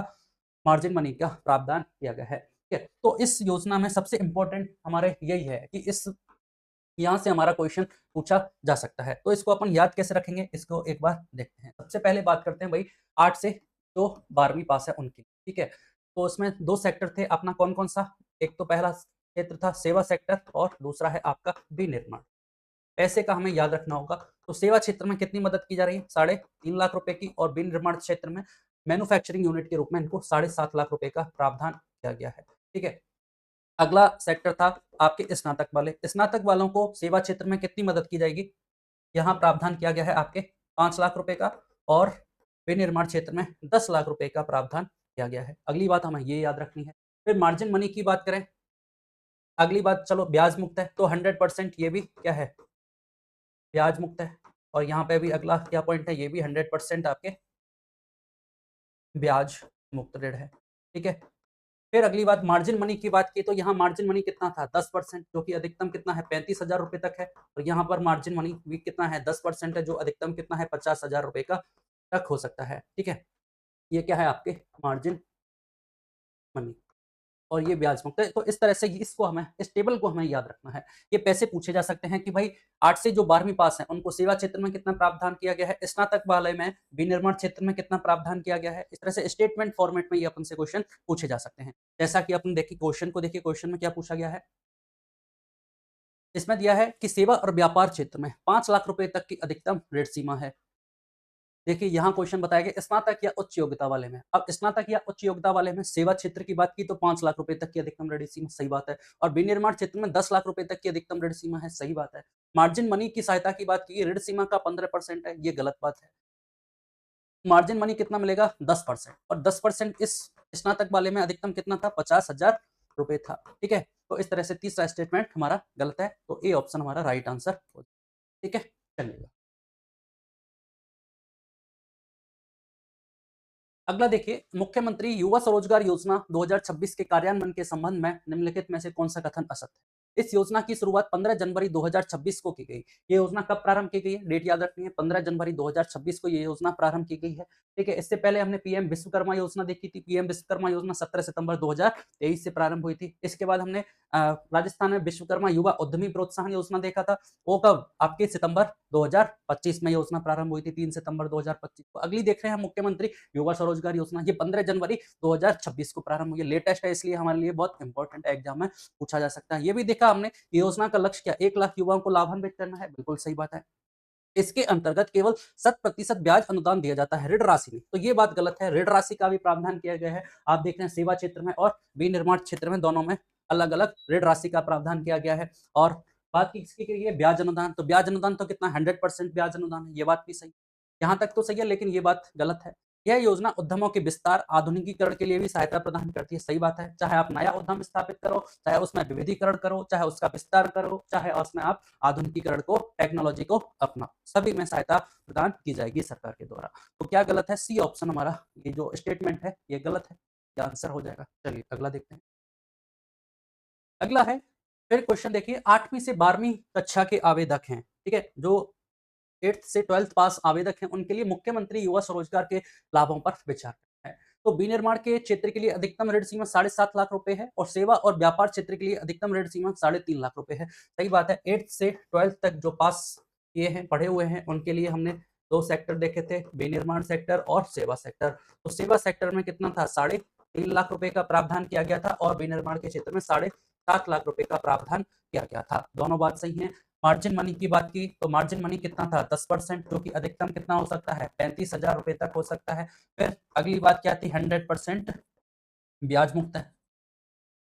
Speaker 1: मार्जिन मनी का प्रावधान किया गया है। ठीक है, तो इस योजना में सबसे इंपॉर्टेंट हमारे यही है कि इस यहाँ से हमारा क्वेश्चन पूछा जा सकता है। तो इसको अपन याद कैसे रखेंगे, इसको एक बार देखते हैं। सबसे पहले बात करते हैं भाई 8 से जो 12वीं पास है उनकी। ठीक है, तो उसमें 2 सेक्टर थे अपना, कौन-कौन सा? एक तो पहला क्षेत्र था सेवा सेक्टर और दूसरा है आपका विनिर्माण। पैसे का हमें याद रखना होगा। तो सेवा क्षेत्र में कितनी मदद की जा रही है? 3.5 लाख रुपए की, और विनिर्माण क्षेत्र में मैन्युफैक्चरिंग यूनिट के रूप में इनको 7.5 लाख रुपए का प्रावधान किया गया है। ठीक है, अगला सेक्टर था आपके स्नातक वाले। स्नातक वालों को सेवा क्षेत्र में कितनी मदद की जाएगी? यहाँ प्रावधान किया गया है आपके 5 लाख रुपए का, और विनिर्माण क्षेत्र में 10 लाख रुपए का प्रावधान किया गया है। अगली बात हमें ये याद रखनी है। फिर मार्जिन मनी की बात करें, अगली बात, चलो ब्याज मुक्त है तो 100% ये भी क्या है, ब्याज मुक्त है। और यहाँ पे भी अगला क्या पॉइंट है, ये भी 100% आपके ब्याज मुक्त ऋण है। ठीक है, फिर अगली बात मार्जिन मनी की बात की, तो यहाँ मार्जिन मनी कितना था, 10%, जो कि अधिकतम कितना है, 35,000 रुपए तक है। और यहाँ पर मार्जिन मनी भी कितना है, 10% है, जो अधिकतम कितना है, 50,000 रुपए का तक हो सकता है। ठीक है, ये क्या है आपके मार्जिन मनी, और ये ब्याज मुक्त है। तो इस तरह से इसको हमें, इस टेबल को हमें याद रखना है। ये पैसे पूछे जा सकते हैं कि भाई 8 से जो 12वीं पास है उनको सेवा क्षेत्र में कितना प्रावधान किया गया है, स्नातक वाले में विनिर्माण क्षेत्र में कितना प्रावधान किया गया है। इस तरह से स्टेटमेंट फॉर्मेट में ये अपन से क्वेश्चन पूछे जा सकते हैं। जैसा कि अपन देखिए क्वेश्चन को, देखिए क्वेश्चन में क्या पूछा गया है। इसमें दिया है कि सेवा और व्यापार क्षेत्र में 5 लाख रुपए तक की अधिकतम ऋण सीमा है। देखिए यहाँ क्वेश्चन बताया गया स्नातक या उच्च योग्यता वाले में। अब स्नातक या उच्च योग्यता वाले में सेवा क्षेत्र की बात की तो 5 लाख रुपए तक की अधिकतम ऋण सीमा, सही बात है। और विनिर्माण क्षेत्र में 10 लाख रुपए तक की अधिकतम ऋण सीमा है, सही बात है। मार्जिन मनी की सहायता की बात की, ऋण सीमा का 15% है, ये गलत बात है। मार्जिन मनी कितना मिलेगा, 10%, और 10% इस स्नातक वाले में अधिकतम कितना था, 50,000 रुपए था। ठीक है, तो इस तरह से तीसरा स्टेटमेंट हमारा गलत है, तो ए ऑप्शन हमारा राइट आंसर हो। ठीक है, चलिएगा अगला देखिए, मुख्यमंत्री युवा स्वरोजगार योजना 2026 के कार्यान्वयन के संबंध में निम्नलिखित में से कौन सा कथन असत्य है? इस योजना की शुरुआत 15 जनवरी 2026 को की गई। ये योजना कब प्रारंभ की गई है, डेट याद रखनी है, 15 जनवरी 2026 को ये योजना प्रारंभ की गई है। ठीक है, इससे पहले हमने पीएम विश्वकर्मा योजना देखी थी। पीएम विश्वकर्मा योजना 17 सितंबर 2023 से प्रारंभ हुई थी। इसके बाद हमने राजस्थान में विश्वकर्मा युवा उद्यमी प्रोत्साहन योजना देखा था। वो कब, आपके सितंबर 2025 में योजना प्रारंभ हुई थी, 3 सितंबर 2025 को। अगली देख रहे हैं मुख्यमंत्री युवा स्वरोजगार योजना, ये 15 जनवरी 2026 को प्रारंभ हुई है। लेटेस्ट है, इसलिए हमारे लिए बहुत इंपॉर्टेंट एग्जाम में पूछा जा सकता है। ये भी देखा हमने, योजना का लक्ष्य क्या, 1 लाख युवाओं को लाभान्वित करना है, बिल्कुल सही बात है। इसके अंतर्गत केवल 100% ब्याज अनुदान दिया जाता है ऋण राशि में, तो ये बात गलत है। ऋण राशि का भी प्रावधान किया गया है। आप देख रहे हैं सेवा क्षेत्र में और विनिर्माण क्षेत्र में, दोनों में अलग अलग ऋण राशि का प्रावधान किया गया है। और बात की इसकी करिए ब्याज अनुदान, तो ब्याज अनुदान तो कितना, 100% ब्याज अनुदान है, ये बात भी सही, यहाँ तक तो सही है, लेकिन ये बात गलत है। यह योजना उद्यमों के विस्तार आधुनिकीकरण के लिए भी सहायता प्रदान करती है, सही बात है। चाहे आप नया उद्यम स्थापित करो, चाहे उसमें विविधीकरण करो, चाहे उसका विस्तार करो, चाहे उसमें आप आधुनिकीकरण को, टेक्नोलॉजी को अपनाओ, सभी में सहायता प्रदान की जाएगी सरकार के द्वारा। तो क्या गलत है, सी ऑप्शन हमारा ये जो स्टेटमेंट है ये गलत है, ये आंसर हो जाएगा। चलिए अगला देखते हैं। अगला है, फिर क्वेश्चन देखिए, 8वीं से 12वीं कक्षा के आवेदक हैं, ठीक है, जो 8th से 12th पास आवेदक हैं, उनके लिए मुख्यमंत्री युवा स्वरोजगार के लाभों पर विचार करना है। तो विनिर्माण के क्षेत्र के लिए अधिकतम ऋण सीमा 7.5 लाख रुपए है, और सेवा और व्यापार क्षेत्र के लिए अधिकतम ऋण सीमा 3.5 लाख रुपए है। सही बात है। 8th से 12th तक जो पास किए हैं, पढ़े हुए हैं, उनके लिए हमने 2 सेक्टर देखे थे, विनिर्माण सेक्टर और सेवा सेक्टर। तो सेवा सेक्टर में कितना था, 3.5 लाख रुपए का प्रावधान किया गया था, और विनिर्माण के क्षेत्र में 7.5 लाख रुपए का प्रावधान किया गया था। दोनों बात सही है। मार्जिन मनी की बात की तो मार्जिन मनी कितना था 10%, जो कि अधिकतम कितना हो सकता है 35,000 रुपए तक हो सकता है। फिर अगली बात क्या थी 100% ब्याज मुक्त है।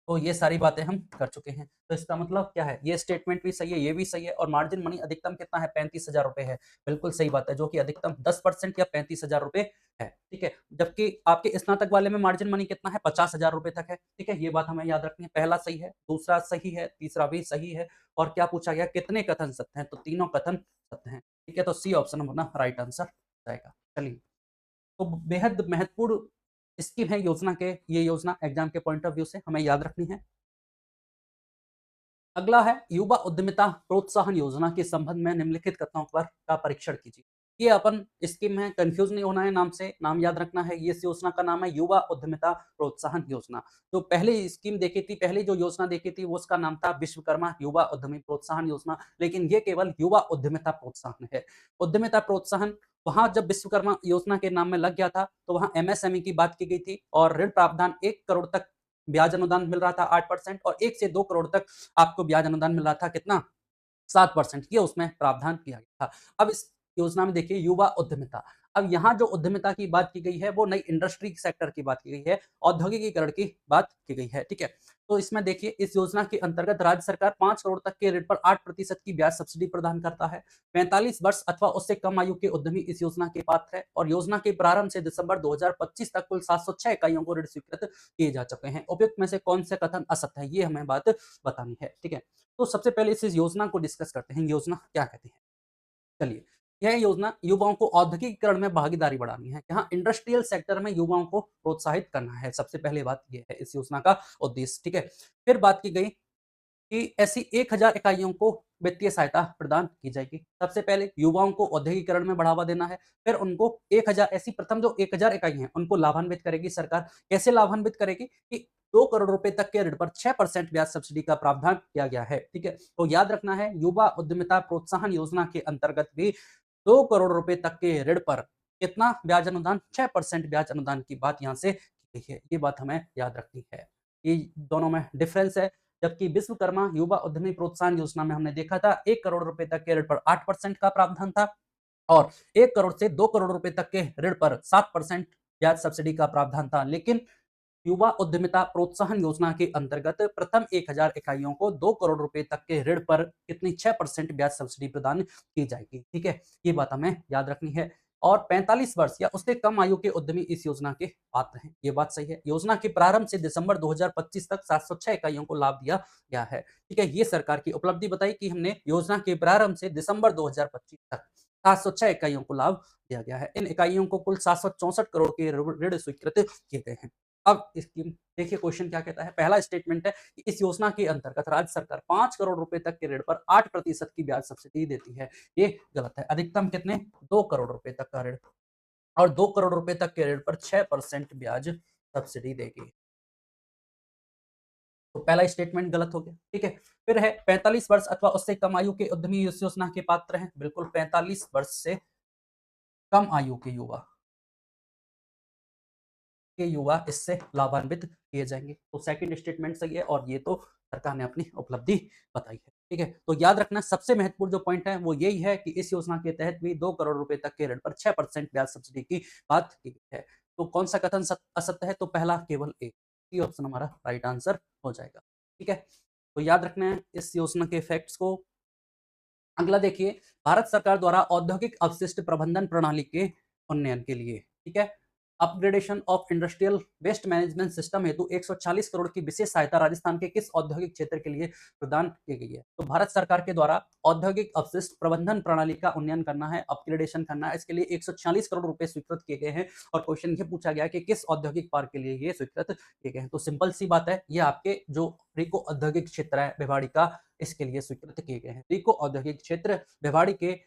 Speaker 1: तो ये सारी बातें हम कर चुके हैं। तो इसका मतलब क्या है, ये स्टेटमेंट भी सही है, ये भी सही है, और मार्जिन मनी अधिकतम कितना है 35,000 रुपए है। बिल्कुल सही बात है, जो कि अधिकतम 10% या 35,000 रुपए है। ठीक है, जबकि आपके स्नातक वाले में मार्जिन मनी कितना है 50,000 रुपए तक है। ठीक है, ये बात हमें याद रखनी है। पहला सही है, दूसरा सही है, तीसरा भी सही है। और क्या पूछा गया, कितने कथन सत्य हैं, तो तीनों कथन सत्य हैं। ठीक है, तो सी ऑप्शन अपना राइट आंसर जाएगा। चलिए, तो बेहद महत्वपूर्ण स्कीम है योजना के, ये योजना एग्जाम के पॉइंट ऑफ व्यू से हमें याद रखनी है। अगला है युवा उद्यमिता प्रोत्साहन योजना के संबंध में निम्नलिखित कथनों पर का परीक्षण कीजिए। ये अपन स्कीम है, कंफ्यूज नहीं होना है नाम से, नाम याद रखना है। ये इस योजना का नाम है युवा उद्यमिता प्रोत्साहन योजना। जो पहली स्कीम देखी थी, पहली जो योजना देखी थी, वो उसका नाम था विश्वकर्मा युवा उद्यमी प्रोत्साहन योजना, लेकिन ये केवल युवा उद्यमिता प्रोत्साहन है। उद्यमिता प्रोत्साहन वहां जब विश्वकर्मा योजना के नाम में लग गया था, तो वहां एमएसएमई की बात की गई थी, और ऋण प्रावधान 1 करोड़ तक ब्याज अनुदान मिल रहा था 8%, और 1 से 2 करोड़ तक आपको ब्याज अनुदान मिल रहा था कितना 7%। ये उसमें प्रावधान किया गया था। अब इस योजना में देखिए युवा उद्यमिता, अब यहाँ जो उद्यमिता की बात की गई है वो नई इंडस्ट्री सेक्टर की बात की गई है, औद्योगिकीकरण की बात की गई है। ठीक है, तो इसमें देखिए इस योजना के अंतर्गत राज्य सरकार 5 करोड़ तक के ऋण पर 8% की ब्याज सब्सिडी प्रदान करता है। 45 वर्ष अथवा उससे कम आयु के उद्यमी इस योजना के पात्र है, और योजना के प्रारंभ से दिसंबर 2025 तक कुल 706 इकाइयों को ऋण स्वीकृत किए जा चुके हैं। उपयुक्त में से कौन से कथन असत्य है, ये हमें बात बतानी है। ठीक है, तो सबसे पहले इस योजना को डिस्कस करते हैं। योजना क्या कहती है, चलिए। यह योजना युवाओं को औद्योगिकीकरण में भागीदारी बढ़ानी है, यहाँ इंडस्ट्रियल सेक्टर में युवाओं को प्रोत्साहित करना है। सबसे पहले बात यह है इस योजना का उद्देश्य। ठीक है, फिर बात की गई कि ऐसी 1000 इकाइयों को वित्तीय सहायता प्रदान की जाएगी। सबसे पहले युवाओं को औद्योगिकीकरण में बढ़ावा देना है, फिर उनको 1000 ऐसी प्रथम जो 1000 इकाई हैं, उनको लाभान्वित करेगी सरकार। कैसे लाभान्वित करेगी कि 2 करोड़ रुपए तक के ऋण पर 6% ब्याज सब्सिडी का प्रावधान किया गया है। ठीक है, तो याद रखना है युवा उद्यमिता प्रोत्साहन योजना के अंतर्गत भी 2 करोड़ रुपए तक के ऋण पर कितना ब्याज अनुदान, 6% ब्याज अनुदान की बात यहाँ से की गई है। ये बात हमें याद रखनी है, ये दोनों में डिफरेंस है। जबकि विश्वकर्मा युवा उद्यमी प्रोत्साहन योजना में हमने देखा था 1 करोड़ रुपए तक के ऋण पर 8% का प्रावधान था, और 1 करोड़ से 2 करोड़ रुपए तक के ऋण पर 7% ब्याज सब्सिडी का प्रावधान था। लेकिन युवा उद्यमिता प्रोत्साहन योजना के अंतर्गत प्रथम 1000 इकाइयों को 2 करोड़ रुपए तक के ऋण पर कितनी 6% ब्याज सब्सिडी प्रदान की जाएगी। ठीक है, ये बात हमें याद रखनी है। और 45 वर्ष या उससे कम आयु के उद्यमी इस योजना के पात्र हैं, ये बात सही है। योजना के प्रारंभ से दिसंबर 2025 तक 706 इकाइयों को लाभ दिया गया है। ठीक है, ये सरकार की उपलब्धि बताई कि हमने योजना के प्रारंभ से दिसंबर 2025 तक 706 इकाइयों को लाभ दिया गया है। इन इकाइयों को कुल 764 करोड़ के ऋण स्वीकृत किए गए हैं। अब इसकी देखिए क्वेश्चन क्या कहता है। पहला स्टेटमेंट है कि इस योजना के अंतर्गत राज्य सरकार 5 करोड़ रुपए तक के ऋण पर 8% की ब्याज सब्सिडी देती है। ये गलत है। अधिकतम कितने 2 करोड़ रुपए तक का ऋण, और 2 करोड़ रुपए तक के ऋण पर 6% ब्याज सब्सिडी देगी। तो पहला स्टेटमेंट गलत हो गया। ठीक है, फिर है 45 वर्ष अथवा उससे कम आयु के उद्यमी इस योजना के पात्र हैं। बिल्कुल 45 वर्ष से कम आयु के युवा इससे लाभान्वित किए जाएंगे। तो सेकंड स्टेटमेंट सही है, और ये तो सरकार ने अपनी उपलब्धि बताई है। ठीक है, तो याद रखना सबसे महत्वपूर्ण जो पॉइंट है वो यही है कि इस योजना के तहत भी 2 करोड़ रुपए तक के ऋण पर 6% ब्याज सब्सिडी की बात की गई है। तो कौन सा कथन असत्य है, तो पहला केवल एक, ये ऑप्शन हमारा राइट आंसर हो जाएगा। ठीक है, तो याद रखना है इस योजना के फैक्ट्स को। अगला देखिए, भारत सरकार द्वारा औद्योगिक अपशिष्ट प्रबंधन प्रणाली के उन्नयन के लिए, ठीक है, upgradation of industrial waste management system हेतु 140 करोड़ की विशेष सहायता राजस्थान के किस औद्योगिक क्षेत्र के लिए प्रदान की गई है। तो भारत सरकार के द्वारा औद्योगिक अपशिष्ट प्रबंधन प्रणाली का उन्नयन करना है, अपग्रेडेशन करना है, इसके लिए 146 करोड़ रुपए स्वीकृत किए गए हैं। और क्वेश्चन ये पूछा गया कि किस औद्योगिक पार्क के लिए ये स्वीकृत किए गए हैं। तो सिंपल सी बात है, ये आपके जो रिको औद्योगिक क्षेत्र है भिवाड़ी का, इसके लिए स्वीकृत किए गए हैं। रिको औद्योगिक क्षेत्र भिवाड़ी के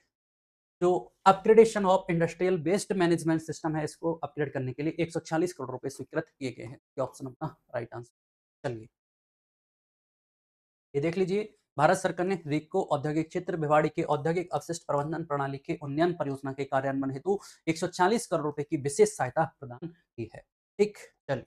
Speaker 1: जो upgradation of industrial waste management system है, इसको अपग्रेड करने के लिए 140 करोड़ रुपए स्वीकृत किए गए हैं। ये ऑप्शन अपना राइट आंसर। चलिए, ये देख लीजिए, भारत सरकार ने रिको औद्योगिक क्षेत्र भिवाड़ी के औद्योगिक अपशिष्ट प्रबंधन प्रणाली के उन्नयन परियोजना के कार्यान्वयन हेतु 140 करोड़ रुपए की विशेष सहायता प्रदान की है। ठीक, चलिए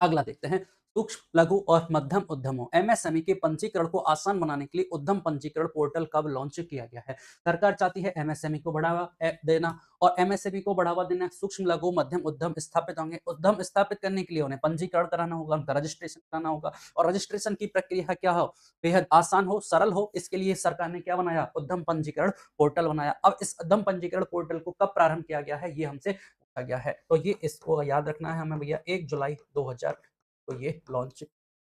Speaker 1: अगला देखते हैं। सूक्ष्म लघु और मध्यम उद्यमों एमएसएमई के पंजीकरण को आसान बनाने के लिए उद्यम पंजीकरण पोर्टल कब लॉन्च किया गया है? सरकार चाहती है एमएसएमई को बढ़ावा देना, और एमएसएमई को बढ़ावा देना, सूक्ष्म लघु मध्यम उद्यम स्थापित होंगे। उद्यम स्थापित करने के लिए उन्हें पंजीकरण कराना होगा, उनका रजिस्ट्रेशन कराना होगा, और रजिस्ट्रेशन की प्रक्रिया क्या हो, बेहद आसान हो, सरल हो। इसके लिए सरकार ने क्या बनाया? उद्यम पंजीकरण पोर्टल बनाया। अब इस उद्यम पंजीकरण पोर्टल को कब प्रारंभ किया गया है, ये हमसे पूछा गया है। तो ये इसको याद रखना है हमें भैया, 1 जुलाई 2000 को ये लॉन्च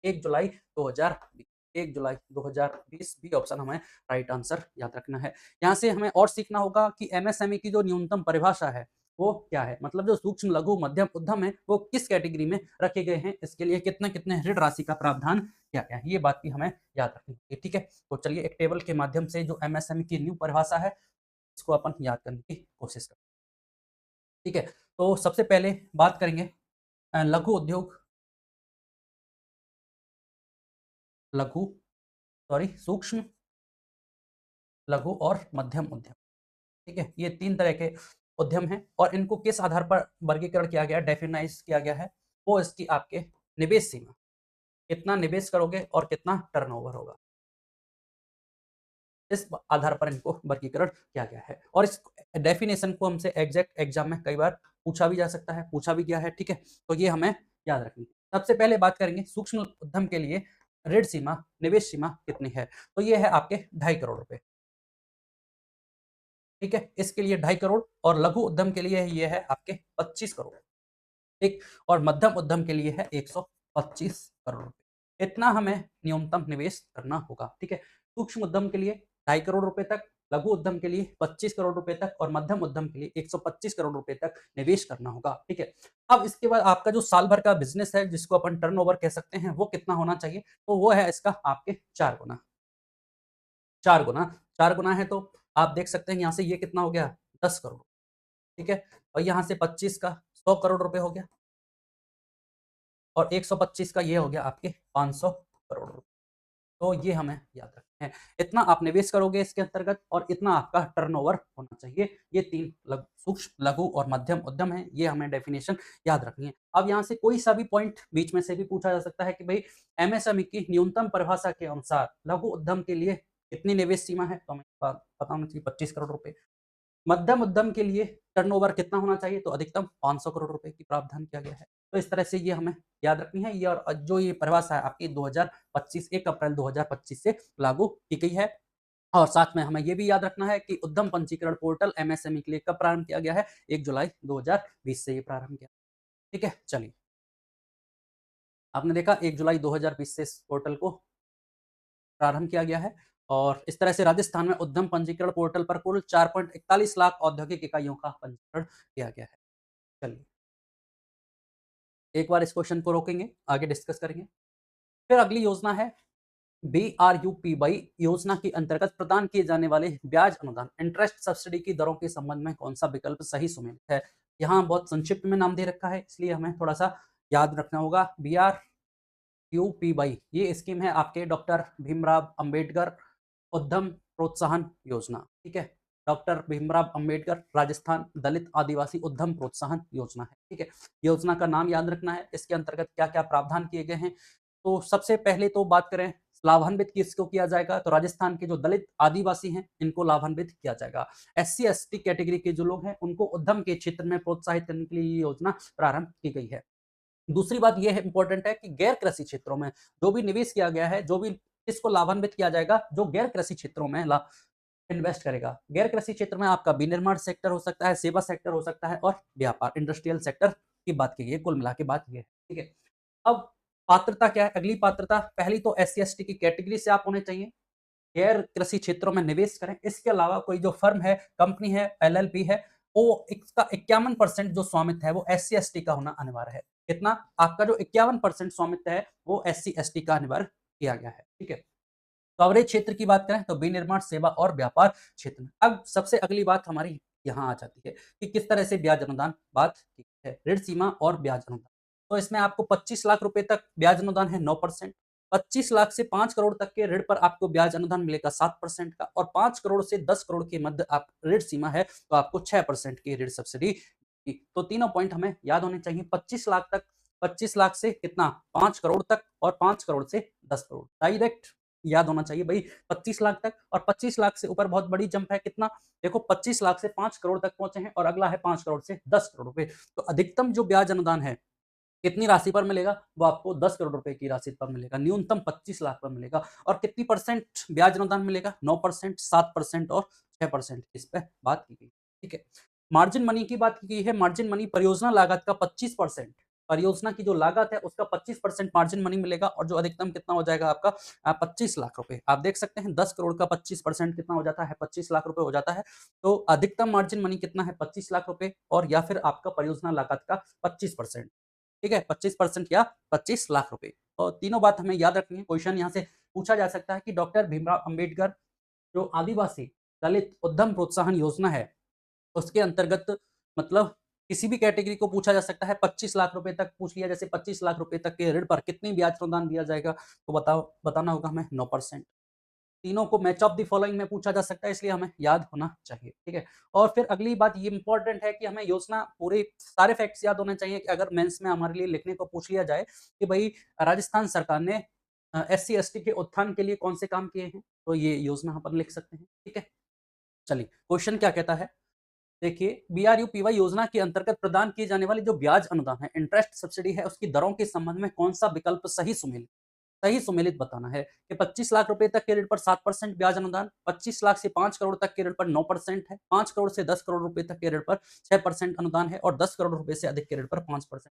Speaker 1: 1 जुलाई 2020, 1 जुलाई 2020 बी ऑप्शन हमें राइट आंसर याद रखना है। यहाँ से हमें और सीखना होगा कि एमएसएमई की जो न्यूनतम परिभाषा है वो क्या है, मतलब जो सूक्ष्म लघु मध्यम उद्यम है वो किस कैटेगरी में रखे गए हैं, इसके लिए कितने कितने ऋण राशि का प्रावधान किया गया है, ये बात भी हमें याद रखनी है। ठीक है, तो चलिए एक टेबल के माध्यम से जो एमएसएमई की न्यू परिभाषा है इसको अपन याद करने की कोशिश करें। ठीक है, तो सबसे पहले बात करेंगे लघु उद्योग, लघु सूक्ष्म लघु और मध्यम उद्यम। ठीक है, ये 3 तरह के उद्यम हैं, और इनको किस आधार पर वर्गीकरण किया गया है, डेफिनाइज किया गया है, वो इसकी आपके निवेश सीमा, कितना निवेश करोगे और कितना टर्नओवर होगा, इस आधार पर इनको वर्गीकरण किया गया है। और इस डेफिनेशन को हमसे एग्जैक्ट एग्जाम में कई बार पूछा भी जा सकता है, पूछा भी गया है। ठीक है, तो ये हमें याद रखनी है। सबसे पहले बात करेंगे सूक्ष्म उद्यम के लिए ऋण सीमा, निवेश सीमा कितनी है, तो ये है आपके 2.5 करोड़ रुपए। ठीक है, इसके लिए 2.5 करोड़, और लघु उद्यम के लिए ये है आपके 25 करोड़। ठीक, और मध्यम उद्यम के लिए है 125 करोड़ रुपए। इतना हमें न्यूनतम निवेश करना होगा। ठीक है, सूक्ष्म उद्यम के लिए 2.5 करोड़ रुपए तक, लघु उद्यम के लिए 25 करोड़ रुपए तक, और मध्यम उद्यम के लिए 125 करोड़ रुपए तक निवेश करना होगा। ठीक है, अब इसके बाद आपका जो साल भर का बिजनेस है जिसको अपन टर्नओवर कह सकते हैं, वो कितना होना चाहिए, तो वो है इसका आपके 4 गुना। 4 गुना, 4 गुना है तो आप देख सकते हैं यहाँ से ये कितना हो गया, 10 करोड़। ठीक है, और यहाँ से 25 का 100 करोड़ रुपए हो गया, और 125 का ये हो गया आपके 500 करोड़ रुपए। तो ये हमें याद रखना है, इतना आप निवेश करोगे इसके अंतर्गत, और इतना आपका टर्नओवर होना चाहिए। ये 3 सूक्ष्म लघु और मध्यम उद्यम है, ये हमें डेफिनेशन याद रखनी है। अब यहाँ से कोई सा भी पॉइंट बीच में से भी पूछा जा सकता है कि भाई एमएसएमई की न्यूनतम परिभाषा के अनुसार लघु उद्यम के लिए कितनी निवेश सीमा है, तो हमें पता होना चाहिए 25 करोड़ रुपए। मध्यम उद्यम के लिए टर्नओवर कितना होना चाहिए, तो अधिकतम 500 करोड़ रुपए की प्रावधान किया गया है। तो इस तरह से ये हमें याद रखनी है। ये और जो ये परिभाषा है आपकी 2025 1 अप्रैल 2025 से लागू की गई है। और साथ में हमें ये भी याद रखना है कि उद्यम पंजीकरण पोर्टल एमएसएमई के लिए कब प्रारंभ किया गया है, 1 जुलाई 2020 से ये प्रारंभ किया। ठीक है, चलिए आपने देखा 1 जुलाई 2020 से इस पोर्टल को प्रारंभ किया गया है, और इस तरह से राजस्थान में उद्यम पंजीकरण पोर्टल पर कुल 4.41 लाख औद्योगिक इकाइयों का पंजीकरण किया गया है। चलिए एक बार इस क्वेश्चन को रोकेंगे, आगे डिस्कस करेंगे। फिर अगली योजना है बीआरयूपीवाई योजना के अंतर्गत प्रदान किए जाने वाले ब्याज अनुदान, इंटरेस्ट सब्सिडी की दरों के संबंध में कौन सा विकल्प सही सुमेलित है। यहाँ बहुत संक्षिप्त में नाम दे रखा है, इसलिए हमें थोड़ा सा याद रखना होगा। बीआरयूपीवाई ये स्कीम है आपके डॉक्टर भीमराव अंबेडकर उद्यम प्रोत्साहन योजना। ठीक है, डॉक्टर भीमराव अंबेडकर राजस्थान दलित आदिवासी उद्यम प्रोत्साहन योजना है। ठीक है, योजना का नाम याद रखना है। इसके अंतर्गत क्या क्या प्रावधान किए गए हैं, तो सबसे पहले तो बात करें लाभान्वित किसको किया जाएगा, तो राजस्थान के जो दलित आदिवासी हैं इनको लाभान्वित किया जाएगा। एससी एसटी कैटेगरी के जो लोग हैं उनको उद्यम के क्षेत्र में प्रोत्साहित करने के लिए ये योजना प्रारंभ की गई है। दूसरी बात यह है इंपॉर्टेंट है कि गैर कृषि क्षेत्रों में जो भी निवेश किया गया है, जो भी इसको लाभान्वित किया जाएगा, जो गैर कृषि क्षेत्रों में इन्वेस्ट करेगा। गैर कृषि क्षेत्र में आपका विनिर्माण सेक्टर हो सकता है, सेवा सेक्टर हो सकता है, और व्यापार इंडस्ट्रियल सेक्टर की बात की गई। कुल मिला के बात ये है। ठीक है, अब पात्रता क्या है, अगली पात्रता पहली तो एससी एसटी की कैटेगरी से आप होने चाहिए, गैर कृषि क्षेत्रों में निवेश करें। इसके अलावा कोई जो फर्म है, कंपनी है, एलएलपी है, वो इसका 51% जो स्वामित्व है वो एससी एसटी का होना अनिवार्य है। कितना, आपका जो 51% स्वामित्व है वो एससी एसटी का अनिवार्य किया गया है। ठीक है, कवरेज क्षेत्र की बात करें तो विनिर्माण सेवा और व्यापार क्षेत्र में। अब सबसे अगली बात हमारी यहाँ आ जाती है कि किस तरह से ब्याज अनुदान बात की है, ऋण सीमा और ब्याज अनुदान। तो इसमें आपको 25 लाख रुपए तक ब्याज अनुदान है 9%, 25 लाख से 5 करोड़ तक के ऋण पर आपको ब्याज अनुदान मिलेगा 7% का, और 5 करोड़ से 10 करोड़ के मध्य आप ऋण सीमा है तो आपको 6% की ऋण सब्सिडी। तो तीनों पॉइंट हमें याद होने चाहिए। 25 लाख तक 25 लाख से कितना 5 करोड़ तक और 5 करोड़ से 10 करोड़। डायरेक्ट याद होना चाहिए भाई, 25 लाख तक और 25 लाख से ऊपर बहुत बड़ी जंप है। कितना देखो, 25 लाख से 5 करोड़ तक पहुंचे हैं और अगला है 5 करोड़ से 10 करोड़ रुपए। तो अधिकतम जो ब्याज अनुदान है कितनी राशि पर मिलेगा, वो आपको 10 करोड़ रुपए की राशि पर मिलेगा, न्यूनतम 25 लाख पर मिलेगा। और कितनी परसेंट ब्याज अनुदान मिलेगा, 9%, 7% और 6%, इस पे बात की गई। ठीक है, मार्जिन मनी की बात की गई है। मार्जिन मनी परियोजना लागत का 25%, परियोजना की जो लागत है उसका 25% मार्जिन मनी मिलेगा और जो अधिकतम कितना हो जाएगा आपका 25 लाख रुपए। आप देख सकते हैं 10 करोड़ का 25% कितना हो जाता है, 25 लाख रुपए हो जाता है। तो अधिकतम मार्जिन मनी कितना है, 25 लाख रुपए और या फिर आपका परियोजना लागत का 25%। ठीक है, 25% या 25 लाख रुपए। और तीनों बात हमें याद रखनी है। क्वेश्चन यहाँ से पूछा जा सकता है कि डॉक्टर भीमराव अंबेडकर जो आदिवासी दलित उद्यम प्रोत्साहन योजना है, उसके अंतर्गत मतलब किसी भी कैटेगरी को पूछा जा सकता है। 25 लाख रुपए तक पूछ लिया, जैसे 25 लाख रुपए तक के ऋण पर कितनी ब्याज अनुदान दिया जाएगा, तो बताओ, बताना होगा हमें 9%। तीनों को मैच ऑफ द फॉलोइंग में पूछा जा सकता है, इसलिए हमें याद होना चाहिए। ठीक है, और फिर अगली बात ये इंपॉर्टेंट है कि हमें योजना पूरे सारे फैक्ट्स याद होने चाहिए कि अगर मेंस में हमारे लिए लिखने को पूछ लिया जाए कि भाई राजस्थान सरकार ने एससी एसटी के उत्थान के लिए कौन से काम किए हैं, तो ये योजना अपन लिख सकते हैं। ठीक है, चलिए क्वेश्चन क्या कहता है, देखिए बीआरयूपीवाई योजना के अंतर्गत प्रदान किए जाने वाले जो ब्याज अनुदान है, इंटरेस्ट सब्सिडी है, उसकी दरों के संबंध में कौन सा विकल्प सही सुमेलित बताना है कि 25 लाख रुपए तक के ऋण पर 7% ब्याज अनुदान, 25 लाख से 5 करोड़ तक के ऋण पर 9% है, 5 करोड़ से 10 करोड़ रुपए तक के ऋण पर 6% अनुदान है और 10 करोड़ रुपए से अधिक के ऋण पर 5%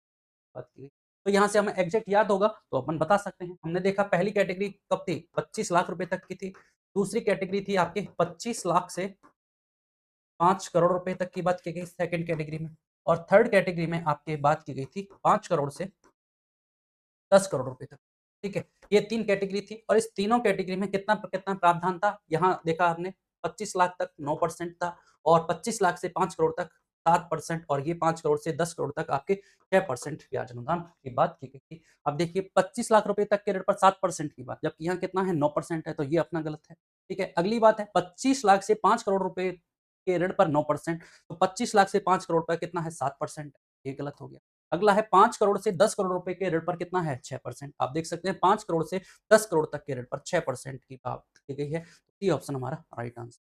Speaker 1: बात की गई। तो यहाँ से हमें एग्जैक्ट याद होगा तो अपन बता सकते हैं। हमने देखा पहली कैटेगरी कब थी, 25 लाख रुपए तक की थी। दूसरी कैटेगरी थी आपके 25 लाख से 5 करोड़ रुपए तक की बात की गई सेकंड कैटेगरी में, और थर्ड कैटेगरी में आपके बात की गई थी 5 करोड़ से 10 करोड़ रुपए तक। ठीक है, ये 3 कैटेगरी थी और इस तीनों कैटेगरी में कितना कितना प्रावधान था, यहाँ देखा आपने 25 लाख तक 9% था और 25 लाख से 5 करोड़ तक 7% और ये 5 करोड़ से 10 करोड़ तक आपके 6% ब्याज अनुदान की बात की गई थी। अब देखिए 25 लाख रुपए तक के ऋण पर 7% की बात, जबकि यहाँ कितना है 9% है, तो ये अपना गलत है। ठीक है, अगली बात है 25 लाख से 5 करोड़ रुपए के ऋण पर 9%, तो 25 लाख से 5 करोड़ पर कितना है 7%, ये गलत हो गया। अगला है 5 करोड़ से 10 करोड़ रुपए के ऋण पर कितना है 6%। आप देख सकते हैं 5 करोड़ से 10 करोड़ तक के ऋण पर 6% की बात की गई है। सी ऑप्शन हमारा राइट आंसर।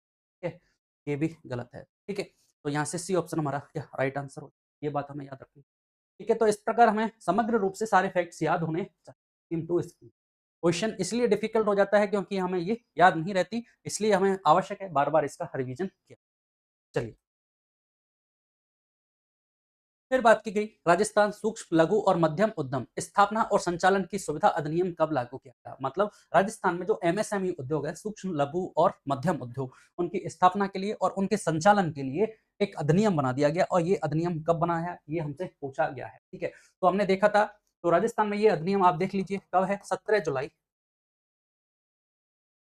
Speaker 1: ठीक है, ये भी गलत है। ठीक है, तो यहाँ से सी ऑप्शन हमारा क्या राइट आंसर हो, ये बात हमें याद रखनी। ठीक है, तो इस प्रकार हमें समग्र रूप से सारे फैक्ट्स याद होने चाहिए। इनटू स्कीम क्वेश्चन इसलिए डिफिकल्ट हो जाता है क्योंकि हमें ये याद नहीं रहती, इसलिए हमें आवश्यक है बार बार इसका रिवीजन किया। चलिए फिर बात की गई राजस्थान सूक्ष्म लघु और मध्यम उद्यम स्थापना और संचालन की सुविधा अधिनियम कब लागू किया गया। मतलब राजस्थान में जो एमएसएमई उद्योग है, सूक्ष्म लघु और मध्यम उद्योग, उनकी स्थापना के लिए और उनके संचालन के लिए एक अधिनियम बना दिया गया और ये अधिनियम कब बनाया है ये हमसे पूछा गया है। ठीक है, तो हमने देखा था, तो राजस्थान में ये अधिनियम आप देख लीजिए कब है, 17 जुलाई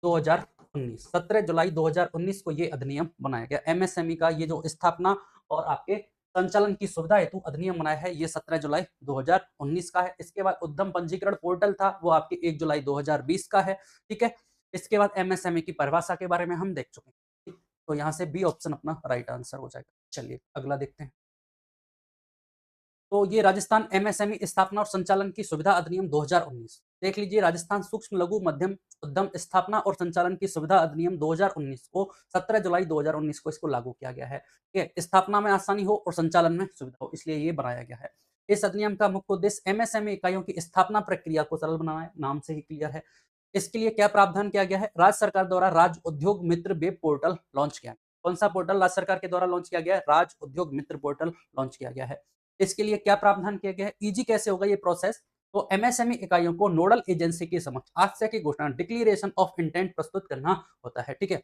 Speaker 1: 2019, 17 जुलाई 2019 को ये अधिनियम बनाया गया। एमएसएमई का ये जो स्थापना और आपके संचालन की सुविधा हेतु अधिनियम बनाया है, ये 17 जुलाई 2019 का है। इसके बाद उद्यम पंजीकरण पोर्टल था, वो आपके 1 जुलाई 2020 का है। ठीक है, इसके बाद एमएसएमई की परिभाषा के बारे में हम देख चुके हैं, तो यहाँ से बी ऑप्शन अपना राइट आंसर हो जाएगा। चलिए अगला देखते हैं। तो ये राजस्थान एमएसएमई स्थापना और संचालन की सुविधा अधिनियम 2019 देख लीजिए। राजस्थान सूक्ष्म लघु मध्यम उद्यम स्थापना और संचालन की सुविधा अधिनियम 2019 को 17 जुलाई 2019 को इसको लागू किया गया है। ठीक है, स्थापना में आसानी हो और संचालन में सुविधा हो, इसलिए ये बनाया गया है। इस अधिनियम का मुख्य उद्देश्य एमएसएमई इकाइयों की स्थापना प्रक्रिया को सरल बनाना है, नाम से ही क्लियर है। इसके लिए क्या प्रावधान किया गया है, राज्य सरकार द्वारा राज्य उद्योग मित्र वेब पोर्टल लॉन्च किया। कौन सा पोर्टल राज्य सरकार के द्वारा लॉन्च किया गया है, राज्य उद्योग मित्र पोर्टल लॉन्च किया गया है। इसके लिए क्या प्रावधान किया गया है, ईजी कैसे होगा ये प्रोसेस, तो एमएसएमई इकाइयों को नोडल एजेंसी के समक्ष आशय की घोषणा डिक्लेरेशन ऑफ इंटेंट प्रस्तुत करना होता है। ठीक है,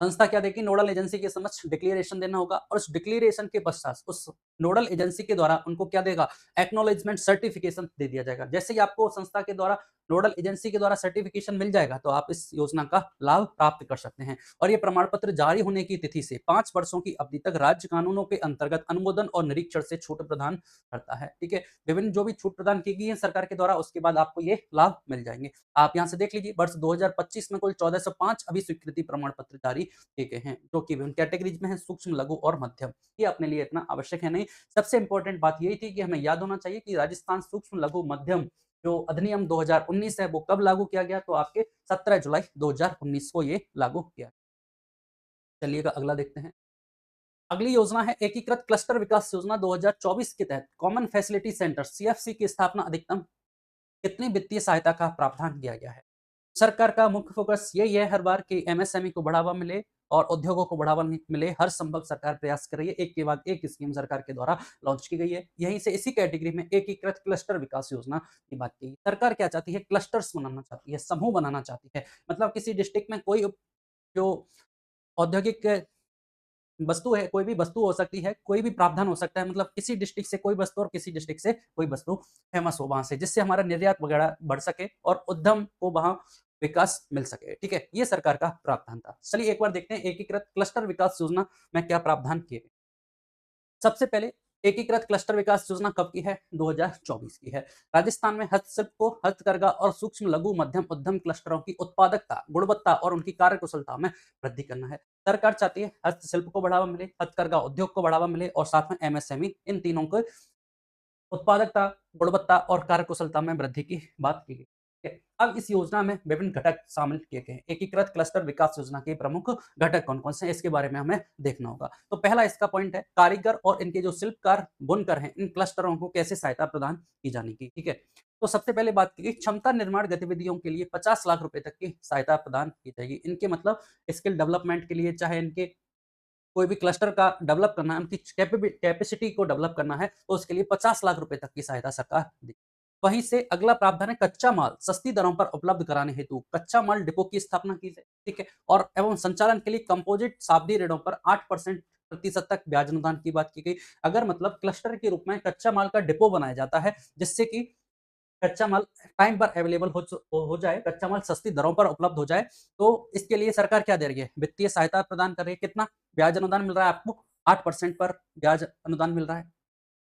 Speaker 1: संस्था क्या देगी, नोडल एजेंसी के समक्ष डिक्लेरेशन देना होगा और उस डिक्लेरेशन के पश्चात उस नोडल एजेंसी के द्वारा उनको क्या देगा, एक्नॉलेजमेंट सर्टिफिकेशन दे दिया जाएगा। जैसे ही आपको संस्था के द्वारा नोडल एजेंसी के द्वारा सर्टिफिकेशन मिल जाएगा तो आप इस योजना का लाभ प्राप्त कर सकते हैं। और ये प्रमाण पत्र जारी होने की तिथि से 5 वर्षों की अवधि तक राज्य कानूनों के अंतर्गत अनुमोदन और निरीक्षण से छूट प्रदान करता है। ठीक है, विभिन्न जो भी छूट प्रदान की गई है सरकार के द्वारा, उसके बाद आपको ये लाभ मिल जाएंगे। आप यहाँ से देख लीजिए, वर्ष 2025 में कुल 1405 अभी स्वीकृति प्रमाण पत्र जारी किए गए हैं, जो कि विभिन्न कैटेगरीज में है, सूक्ष्म लघु और मध्यम। ये अपने लिए इतना आवश्यक है नहीं, सबसे इंपॉर्टेंट बात यही थी कि हमें याद होना चाहिए कि राजस्थान सूक्ष्म लघु मध्यम जो अधिनियम 2019 है वो कब लागू किया गया, तो आपके 17 जुलाई 2019 को ये लागू किया। चलिएगा अगला देखते हैं। अगली योजना है एकीकृत क्लस्टर विकास योजना 2024 के तहत कॉमन फैसिलिटी सेंटर सीएफसी की स्थापना अधिकतम कितनी वित्तीय सहायता का प्रावधान किया गया है। सरकार का मुख्य फोकस यही है हर बार कि एमएसएमई को बढ़ावा मिले और उद्योगों को बढ़ावा मिले, हर संभव सरकार प्रयास कर रही है। एक के बाद एक स्कीम सरकार के द्वारा लॉन्च की गई है। यहीं से इसी कैटेगरी में एकीकृत क्लस्टर विकास योजना की बात की। सरकार क्या चाहती है, क्लस्टर्स बनाना चाहती है, समूह बनाना चाहती है। मतलब किसी डिस्ट्रिक्ट में कोई जो औद्योगिक वस्तु है, कोई भी वस्तु हो सकती है, कोई भी प्रावधान हो सकता है, मतलब किसी डिस्ट्रिक्ट से कोई वस्तु और किसी डिस्ट्रिक्ट से कोई वस्तु फेमस हो वहाँ से, जिससे हमारा निर्यात वगैरह बढ़ सके और उद्यम को वहाँ विकास मिल सके, ठीक है? ये सरकार का प्रावधान था। चलिए एक बार देखते हैं एकीकृत क्लस्टर विकास योजना में क्या प्रावधान किए गए। सबसे पहले एकीकृत क्लस्टर विकास योजना कब की है? 2024 की है। राजस्थान में हस्तशिल्प को हथकरघा और सूक्ष्म लघु मध्यम उद्यम क्लस्टरों की उत्पादकता, गुणवत्ता और उनकी कार्यकुशलता में वृद्धि करना है। सरकार चाहती है हस्तशिल्प को बढ़ावा मिले, हथकरघा उद्योग को बढ़ावा मिले और साथ में एमएसएमई, इन तीनों को उत्पादकता, गुणवत्ता और कार्यकुशलता में वृद्धि की बात की गई। ठीक है। अब इस योजना में विभिन्न घटक शामिल किए गए हैं। एकीकृत क्लस्टर विकास योजना के प्रमुख घटक कौन-कौन से हैं, इसके बारे में हमें देखना होगा। तो पहला इसका पॉइंट है कारीगर और इनके जो शिल्पकार, बुनकर हैं, इन क्लस्टरों को कैसे सहायता प्रदान की जाने की, ठीक है। तो सबसे पहले बात की गई क्षमता निर्माण गतिविधियों के लिए 50 लाख रुपए तक की सहायता प्रदान की जाएगी। इनके मतलब स्किल डेवलपमेंट के लिए, चाहे इनके कोई भी क्लस्टर का डेवलप करना है, उनकी कैपेसिटी को डेवलप करना है, तो उसके लिए 50 लाख रुपए तक की सहायता सरकार देगी। वहीं से अगला प्रावधान है कच्चा माल सस्ती दरों पर उपलब्ध कराने हेतु कच्चा माल डिपो की स्थापना की जाए, ठीक है? और एवं संचालन के लिए कंपोजिट सावधि ऋणों पर 8% प्रतिशत तक ब्याज अनुदान की बात की गई। अगर मतलब क्लस्टर के रूप में कच्चा माल का डिपो बनाया जाता है, जिससे कि कच्चा माल टाइम पर अवेलेबल हो जाए, कच्चा माल सस्ती दरों पर उपलब्ध हो जाए, तो इसके लिए सरकार क्या दे रही है? वित्तीय सहायता प्रदान कर रही है। कितना ब्याज अनुदान मिल रहा है आपको? 8% पर ब्याज अनुदान मिल रहा है।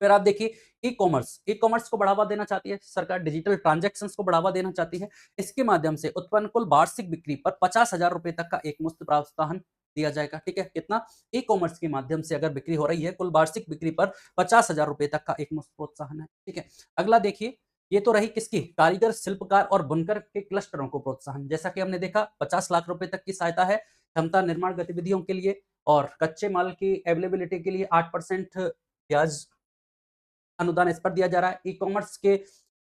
Speaker 1: फिर आप देखिए ई-कॉमर्स को बढ़ावा देना चाहती है सरकार, डिजिटल ट्रांज़ैक्शंस को बढ़ावा देना चाहती है। इसके माध्यम से उत्पन्न कुल वार्षिक बिक्री पर 50,000 रुपए तक का एकमुश्त प्रोत्साहन दिया जाएगा, ठीक है? कितना? ई-कॉमर्स के माध्यम से अगर बिक्री हो रही है, कुल वार्षिक बिक्री पर 50,000 रुपए तक का एकमुश्त प्रोत्साहन है, ठीक है? अगला देखिए, ये तो रही किसकी? कारीगर, शिल्पकार और बुनकर के क्लस्टरों को प्रोत्साहन। जैसा कि हमने देखा 50 लाख रुपए तक की सहायता है, क्षमता निर्माण गतिविधियों के लिए और कच्चे माल की अवेलेबिलिटी के लिए 8% ब्याज अनुदान इस पर दिया जा रहा है। ई-कॉमर्स के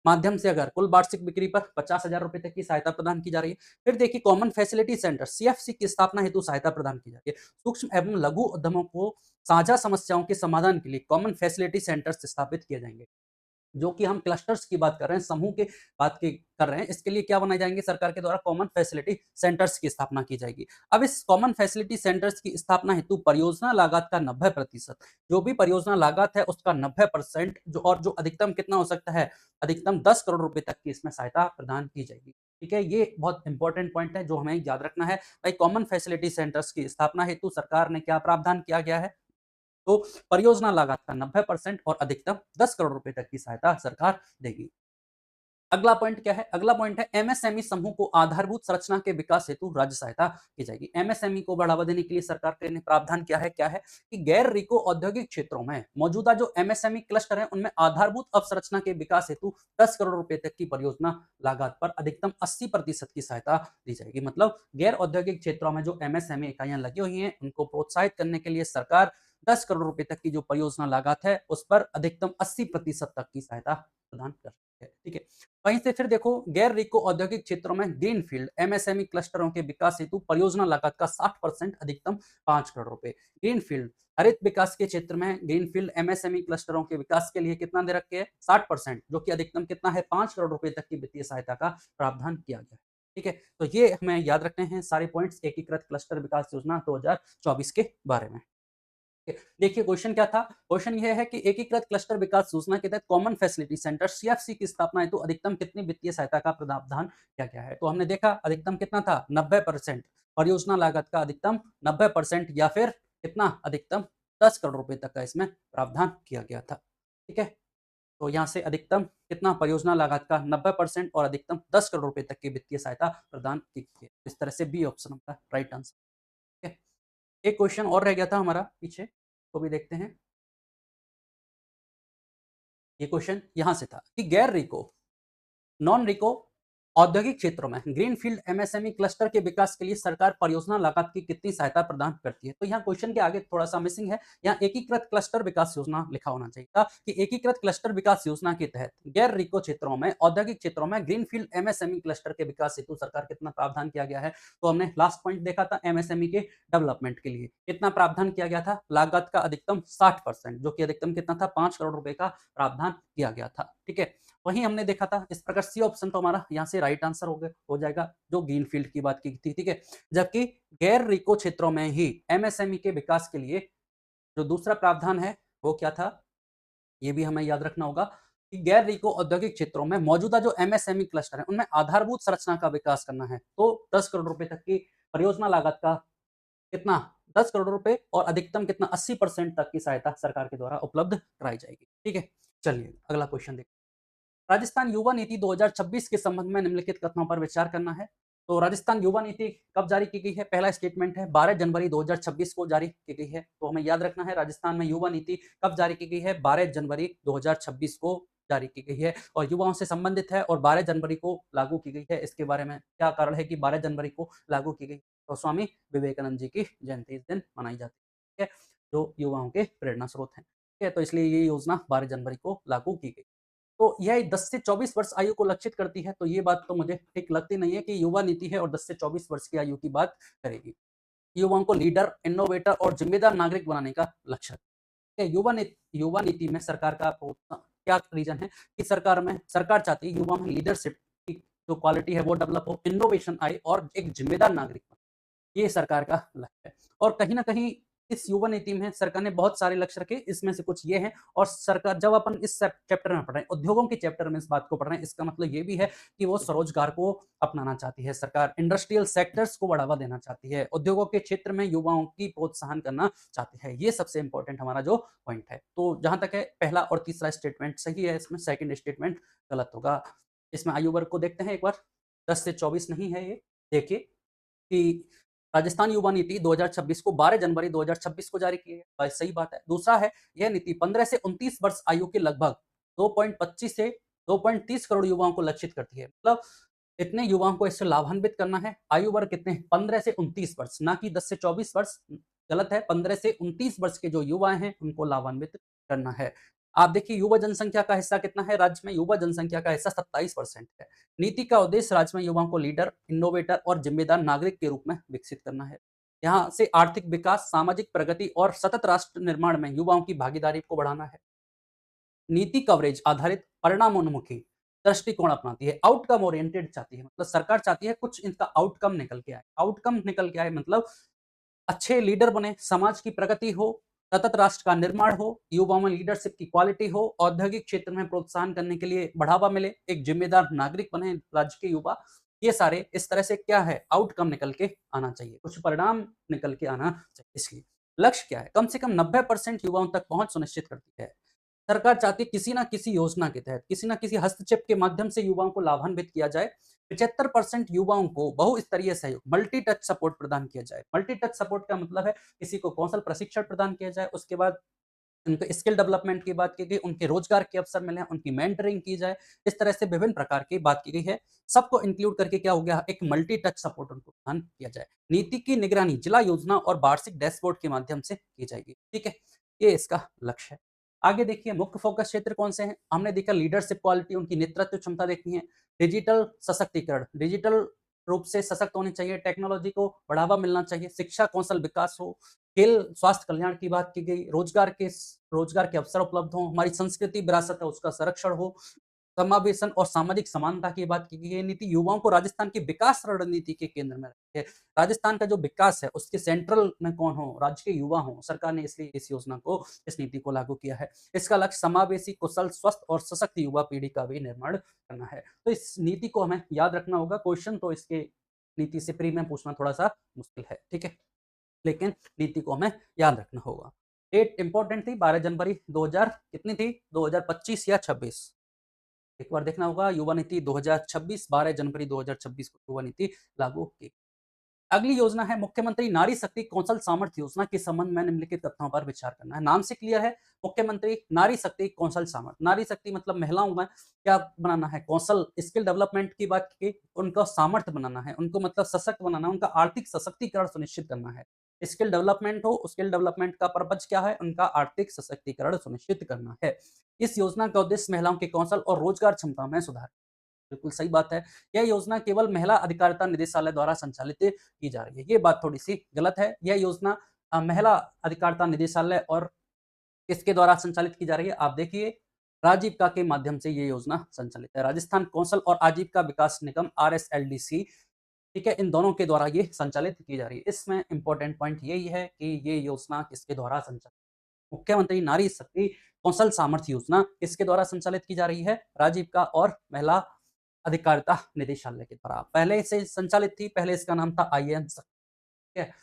Speaker 1: माध्यम से अगर कुल वार्षिक बिक्री पर 50,000 रुपए तक की सहायता प्रदान की जा रही है। फिर देखिए कॉमन फैसिलिटी सेंटर सीएफसी की स्थापना हेतु सहायता प्रदान की जा रही है। सूक्ष्म एवं लघु उद्यमों को साझा समस्याओं के समाधान के लिए कॉमन फैसिलिटी सेंटर्स स्थापित किए जाएंगे। जो कि हम क्लस्टर्स की बात कर रहे हैं, समूह की बात की कर रहे हैं, इसके लिए क्या बनाए जाएँगे? सरकार के द्वारा कॉमन फैसिलिटी सेंटर्स की स्थापना की जाएगी। अब इस कॉमन फैसिलिटी सेंटर्स की स्थापना हेतु परियोजना लागत का 90% जो भी परियोजना लागत है उसका 90% जो अधिकतम कितना हो सकता है? अधिकतम 10 करोड़ रुपए तक की इसमें सहायता प्रदान की जाएगी। ठीक है? ये बहुत इंपॉर्टेंट पॉइंट है जो हमें याद रखना है। भाई कॉमन फैसिलिटी सेंटर्स की स्थापना हेतु सरकार ने क्या प्रावधान किया गया है? तो परियोजना लागत का 90% और अधिकतम 10 करोड़ रुपए तक की सहायता सरकार देगी। अगला पॉइंट क्या है? अगला पॉइंट है एमएसएमई समूह को आधारभूत संरचना के विकास हेतु राज्य सहायता की जाएगी। एमएसएमई को बढ़ावा देने के लिए सरकार के ने प्रावधान क्या है कि गैर रिको औद्योगिक क्षेत्रों में मौजूदा जो एमएसएमई क्लस्टर है उनमें आधारभूत अवसंरचना के विकास हेतु 10 करोड़ रुपए तक की परियोजना लागत पर अधिकतम 80% की सहायता दी जाएगी। मतलब गैर औद्योगिक क्षेत्रों में जो एमएसएमई इकाइयां लगी हुई हैं उनको प्रोत्साहित करने के लिए सरकार 10 करोड़ रुपए तक की जो परियोजना लागत है उस पर अधिकतम 80% तक की सहायता प्रदान कर रही है। ठीक है। वहीं से फिर देखो गैर रिको औद्योगिक क्षेत्रों में ग्रीनफील्ड एमएसएमई क्लस्टरों के विकास हेतु परियोजना लागत का 60% अधिकतम 5 करोड़ रुपए। ग्रीनफील्ड हरित विकास के क्षेत्र में ग्रीनफील्ड एमएसएमई क्लस्टरों के विकास के लिए कितना दे रखे है? 60%, जो कि अधिकतम कितना है? 5 करोड़ रुपए तक की वित्तीय सहायता का प्रावधान किया गया है। ठीक है, तो ये हमें याद रखने हैं सारे पॉइंट्स एकीकृत क्लस्टर विकास योजना 2024 के बारे में। देखिए क्वेश्चन क्या था? क्वेश्चन ये है कि एकीकृत क्लस्टर विकास योजना के तहत कॉमन फैसिलिटी सेंटर सीएफसी की स्थापना हेतु अधिकतम कितनी वित्तीय सहायता का प्रावधान किया गया है? तो हमने देखा अधिकतम कितना था? 90%। परियोजना लागत का अधिकतम 90% या फिर कितना? अधिकतम 10 करोड़ रुपए तक का इसमें प्रावधान किया गया था। ठीक है? तो यहाँ से अधिकतम कितना? परियोजना लागत का 90% और अधिकतम 10 करोड़ रुपए तक की वित्तीय सहायता प्रदान की गई है। इस तरह से बी ऑप्शन हमारा राइट आंसर। ठीक है? एक क्वेश्चन और रह गया था हमारा पीछे, तो भी देखते हैं। ये क्वेश्चन यहां से था कि गैर रिको नॉन रिको औद्योगिक क्षेत्रों में ग्रीनफील्ड एमएसएमई क्लस्टर के विकास के लिए सरकार परियोजना लागत की कितनी सहायता प्रदान करती है। तो यहाँ क्वेश्चन के आगे थोड़ा सा मिसिंग है। यहाँ एकीकृत क्लस्टर विकास योजना लिखा होना चाहिए था कि एकीकृत क्लस्टर विकास योजना के तहत गैर रिको क्षेत्रों में औद्योगिक क्षेत्रों में ग्रीनफील्ड एमएसएमई क्लस्टर के विकास हेतु सरकार कितना प्रावधान किया गया है। तो हमने लास्ट पॉइंट देखा था एमएसएमई के डेवलपमेंट के लिए कितना प्रावधान किया गया था, लागत का अधिकतम 60%, जो कि अधिकतम कितना था 5 करोड़ रुपए का प्रावधान किया गया था। ठीक है, वहीं हमने देखा था इस प्रकार सी ऑप्शन तो हमारा यहाँ से राइट आंसर हो जाएगा जो ग्रीनफील्ड की बात की थी। ठीक है, जबकि गैर रिको क्षेत्रों में ही एमएसएमई के विकास के लिए जो दूसरा प्रावधान है वो क्या था, ये भी हमें याद रखना होगा कि गैर रिको औद्योगिक क्षेत्रों में मौजूदा जो एमएसएमई क्लस्टर है उनमें आधारभूत संरचना का विकास करना है। तो 10 करोड़ रुपए तक की परियोजना लागत का कितना 10 करोड़ रुपए और अधिकतम कितना 80% तक की सहायता सरकार के द्वारा उपलब्ध कराई जाएगी। ठीक है, चलिए अगला क्वेश्चन देखिए। राजस्थान युवा नीति 2026 के संबंध में निम्नलिखित कथनों पर विचार करना है। तो राजस्थान युवा नीति कब जारी की गई है? पहला स्टेटमेंट है 12 जनवरी 2026 को जारी की गई है। तो हमें याद रखना है राजस्थान में युवा नीति कब जारी की गई है? 12 जनवरी 2026 को जारी की गई है और युवाओं से संबंधित है और 12 जनवरी को लागू की गई है। इसके बारे में क्या कारण है कि 12 जनवरी को लागू की गई? तो स्वामी विवेकानंद जी की जयंती इस दिन मनाई जाती है, जो युवाओं के प्रेरणा स्रोत हैं। ठीक है, तो इसलिए ये योजना 12 जनवरी को लागू की गई। तो यह 10 से 24 वर्ष आयु को लक्षित करती है, तो ये बात तो मुझे ठीक लगती नहीं है कि युवा नीति है और 10 से 24 वर्ष की आयु की बात करेगी। युवाओं को लीडर, इनोवेटर और जिम्मेदार नागरिक बनाने का लक्ष्य है। युवा नीति में सरकार का क्या रीजन है कि सरकार चाहती है युवाओं में लीडरशिप की जो क्वालिटी है वो डेवलप हो, इनोवेशन आए और एक जिम्मेदार नागरिक बने। ये सरकार का लक्ष्य है और कहीं न कहीं इस युवा नीति में सरकार ने बहुत सारे लक्ष्य रखे, इसमें से कुछ ये हैं और सरकार जब अपन इस चैप्टर में पढ़ रहे हैं, उद्योगों के चैप्टर में इस बात को पढ़ रहे हैं, इसका मतलब ये भी है कि वो स्वरोजगार को अपनाना चाहती है सरकार, इंडस्ट्रियल सेक्टर्स को बढ़ावा देना चाहती है, उद्योगों के क्षेत्र में युवाओं की प्रोत्साहन करना चाहती है। ये सबसे इंपॉर्टेंट हमारा जो पॉइंट है। तो जहाँ तक है पहला और तीसरा स्टेटमेंट सही है, इसमें सेकंड स्टेटमेंट गलत होगा। इसमें आयु वर्ग को देखते हैं एक बार, 10 से 24 नहीं है ये। देखिए कि राजस्थान युवा नीति 2026 को 12 जनवरी 2026 को जारी की है, सही बात है। दूसरा है, यह नीति 15 से 29 वर्ष आयु के लगभग 2.25 से 2.30 करोड़ युवाओं को लक्षित करती है। मतलब इतने युवाओं को इससे लाभान्वित करना है। आयु वर्ग कितने हैं? 15 से 29 वर्ष, ना कि 10 से 24 वर्ष। गलत है, 15 से 29 वर्ष के जो युवा हैं उनको लाभान्वित करना है। आप देखिए युवा जनसंख्या का हिस्सा कितना है राज्य में? युवा जनसंख्या का हिस्सा 27% है। नीति का उद्देश्य राज्य में युवाओं को लीडर, इनोवेटर और जिम्मेदार नागरिक के रूप में विकसित करना है। यहाँ से आर्थिक विकास, सामाजिक प्रगति और सतत राष्ट्र निर्माण में युवाओं की भागीदारी को बढ़ाना है। नीति कवरेज आधारित परिणामोन्मुखी दृष्टिकोण अपनाती है, आउटकम ओरिएंटेड चाहती है। मतलब सरकार चाहती है कुछ इनका आउटकम निकल के आए। आउटकम निकल के आए मतलब अच्छे लीडर बने, समाज की प्रगति हो, सतत राष्ट्र का निर्माण हो, युवाओं में लीडरशिप की क्वालिटी हो, औद्योगिक क्षेत्र में प्रोत्साहन करने के लिए बढ़ावा मिले, एक जिम्मेदार नागरिक बने राज्य के युवा। ये सारे इस तरह से क्या है, आउटकम निकल के आना चाहिए, कुछ परिणाम निकल के आना चाहिए। इसलिए लक्ष्य क्या है? कम से कम 90% युवाओं तक पहुंच सुनिश्चित करती है। सरकार चाहती है किसी ना किसी योजना के तहत, किसी ना किसी हस्तक्षेप के माध्यम से युवाओं को लाभान्वित किया जाए। 75% युवाओं को बहुस्तरीय सहयोग, मल्टी टच सपोर्ट प्रदान किया जाए। मल्टी टच सपोर्ट का मतलब है किसी को कौशल प्रशिक्षण प्रदान किया जाए, उसके बाद उनके स्किल डेवलपमेंट की बात की गई, उनके रोजगार के अवसर मिले, उनकी मेंटरिंग की जाए। इस तरह से विभिन्न प्रकार की बात की गई है। सबको इंक्लूड करके क्या हो गया, एक मल्टी टच सपोर्ट उनको प्रदान किया जाए। नीति की निगरानी जिला योजना और वार्षिक डैशबोर्ड के माध्यम से की जाएगी। ठीक है, ये इसका लक्ष्य है। आगे देखिए मुख्य फोकस क्षेत्र कौन से हैं? हमने देखा लीडरशिप क्वालिटी, उनकी नेतृत्व क्षमता देखनी है। डिजिटल सशक्तिकरण, डिजिटल रूप से सशक्त होने चाहिए, टेक्नोलॉजी को बढ़ावा मिलना चाहिए, शिक्षा कौशल विकास हो, खेल स्वास्थ्य कल्याण की बात की गई, रोजगार के अवसर उपलब्ध हों, हमारी संस्कृति विरासत है उसका संरक्षण हो, समावेशन और सामाजिक समानता की बात की गई है। नीति युवाओं को राजस्थान की विकास रणनीति के केंद्र में रखे। राजस्थान का जो विकास है उसके सेंट्रल में कौन हो? राज्य के युवा हो। सरकार ने इसलिए इस योजना को, इस नीति को लागू किया है। इसका लक्ष्य समावेशी, कुशल, स्वस्थ और सशक्त युवा पीढ़ी का भी निर्माण करना है। तो इस नीति को हमें याद रखना होगा। क्वेश्चन तो इसके नीति से प्री में पूछना थोड़ा सा मुश्किल है, ठीक है, लेकिन नीति को हमें याद रखना होगा। डेट इंपॉर्टेंट थी, 12 जनवरी 2000 कितनी थी, 2025 या 26? एक बार देखना होगा। युवा नीति 2026, 12 जनवरी 2026 को युवा नीति लागू की। अगली योजना है मुख्यमंत्री नारी शक्ति कौशल सामर्थ्य योजना के संबंध में निम्नलिखित तथ्यों पर विचार करना है। नाम से क्लियर है, मुख्यमंत्री नारी शक्ति कौशल सामर्थ्य। नारी शक्ति मतलब महिलाओं में क्या बनाना है, कौशल स्किल डेवलपमेंट की बात की, उनका सामर्थ्य बनाना है, उनको मतलब सशक्त बनाना है, उनका आर्थिक सशक्तिकरण सुनिश्चित करना है। स्किल डेवलपमेंट हो, स्किल डेवलपमेंट का पर्पज क्या है, उनका आर्थिक सशक्तिकरण सुनिश्चित करना है। इस योजना का उद्देश्य महिलाओं के कौशल और रोजगार क्षमता में सुधार। बिल्कुल सही बात है। यह योजना केवल महिला अधिकारिता निदेशालय द्वारा संचालित की जा रही है। ये बात थोड़ी-सी गलत है। यह योजना महिला अधिकारिता निदेशालय और किसके द्वारा संचालित की जा रही है? आप देखिए, राजीविका के माध्यम से ये योजना संचालित है। राजस्थान कौशल और आजीविका विकास निगम आरएसएलडीसी, ठीक है, इन दोनों के द्वारा ये संचालित की जा रही है। इसमें इम्पोर्टेंट पॉइंट यही है कि ये योजना किसके द्वारा संचालित, मुख्यमंत्री नारी शक्ति कौशल सामर्थ्य योजना किसके द्वारा संचालित की जा रही है? राजीविका और महिला अधिकारिता निदेशालय के द्वारा। पहले से संचालित थी, पहले इसका नाम था आईएएन शक्ति, ठीक है।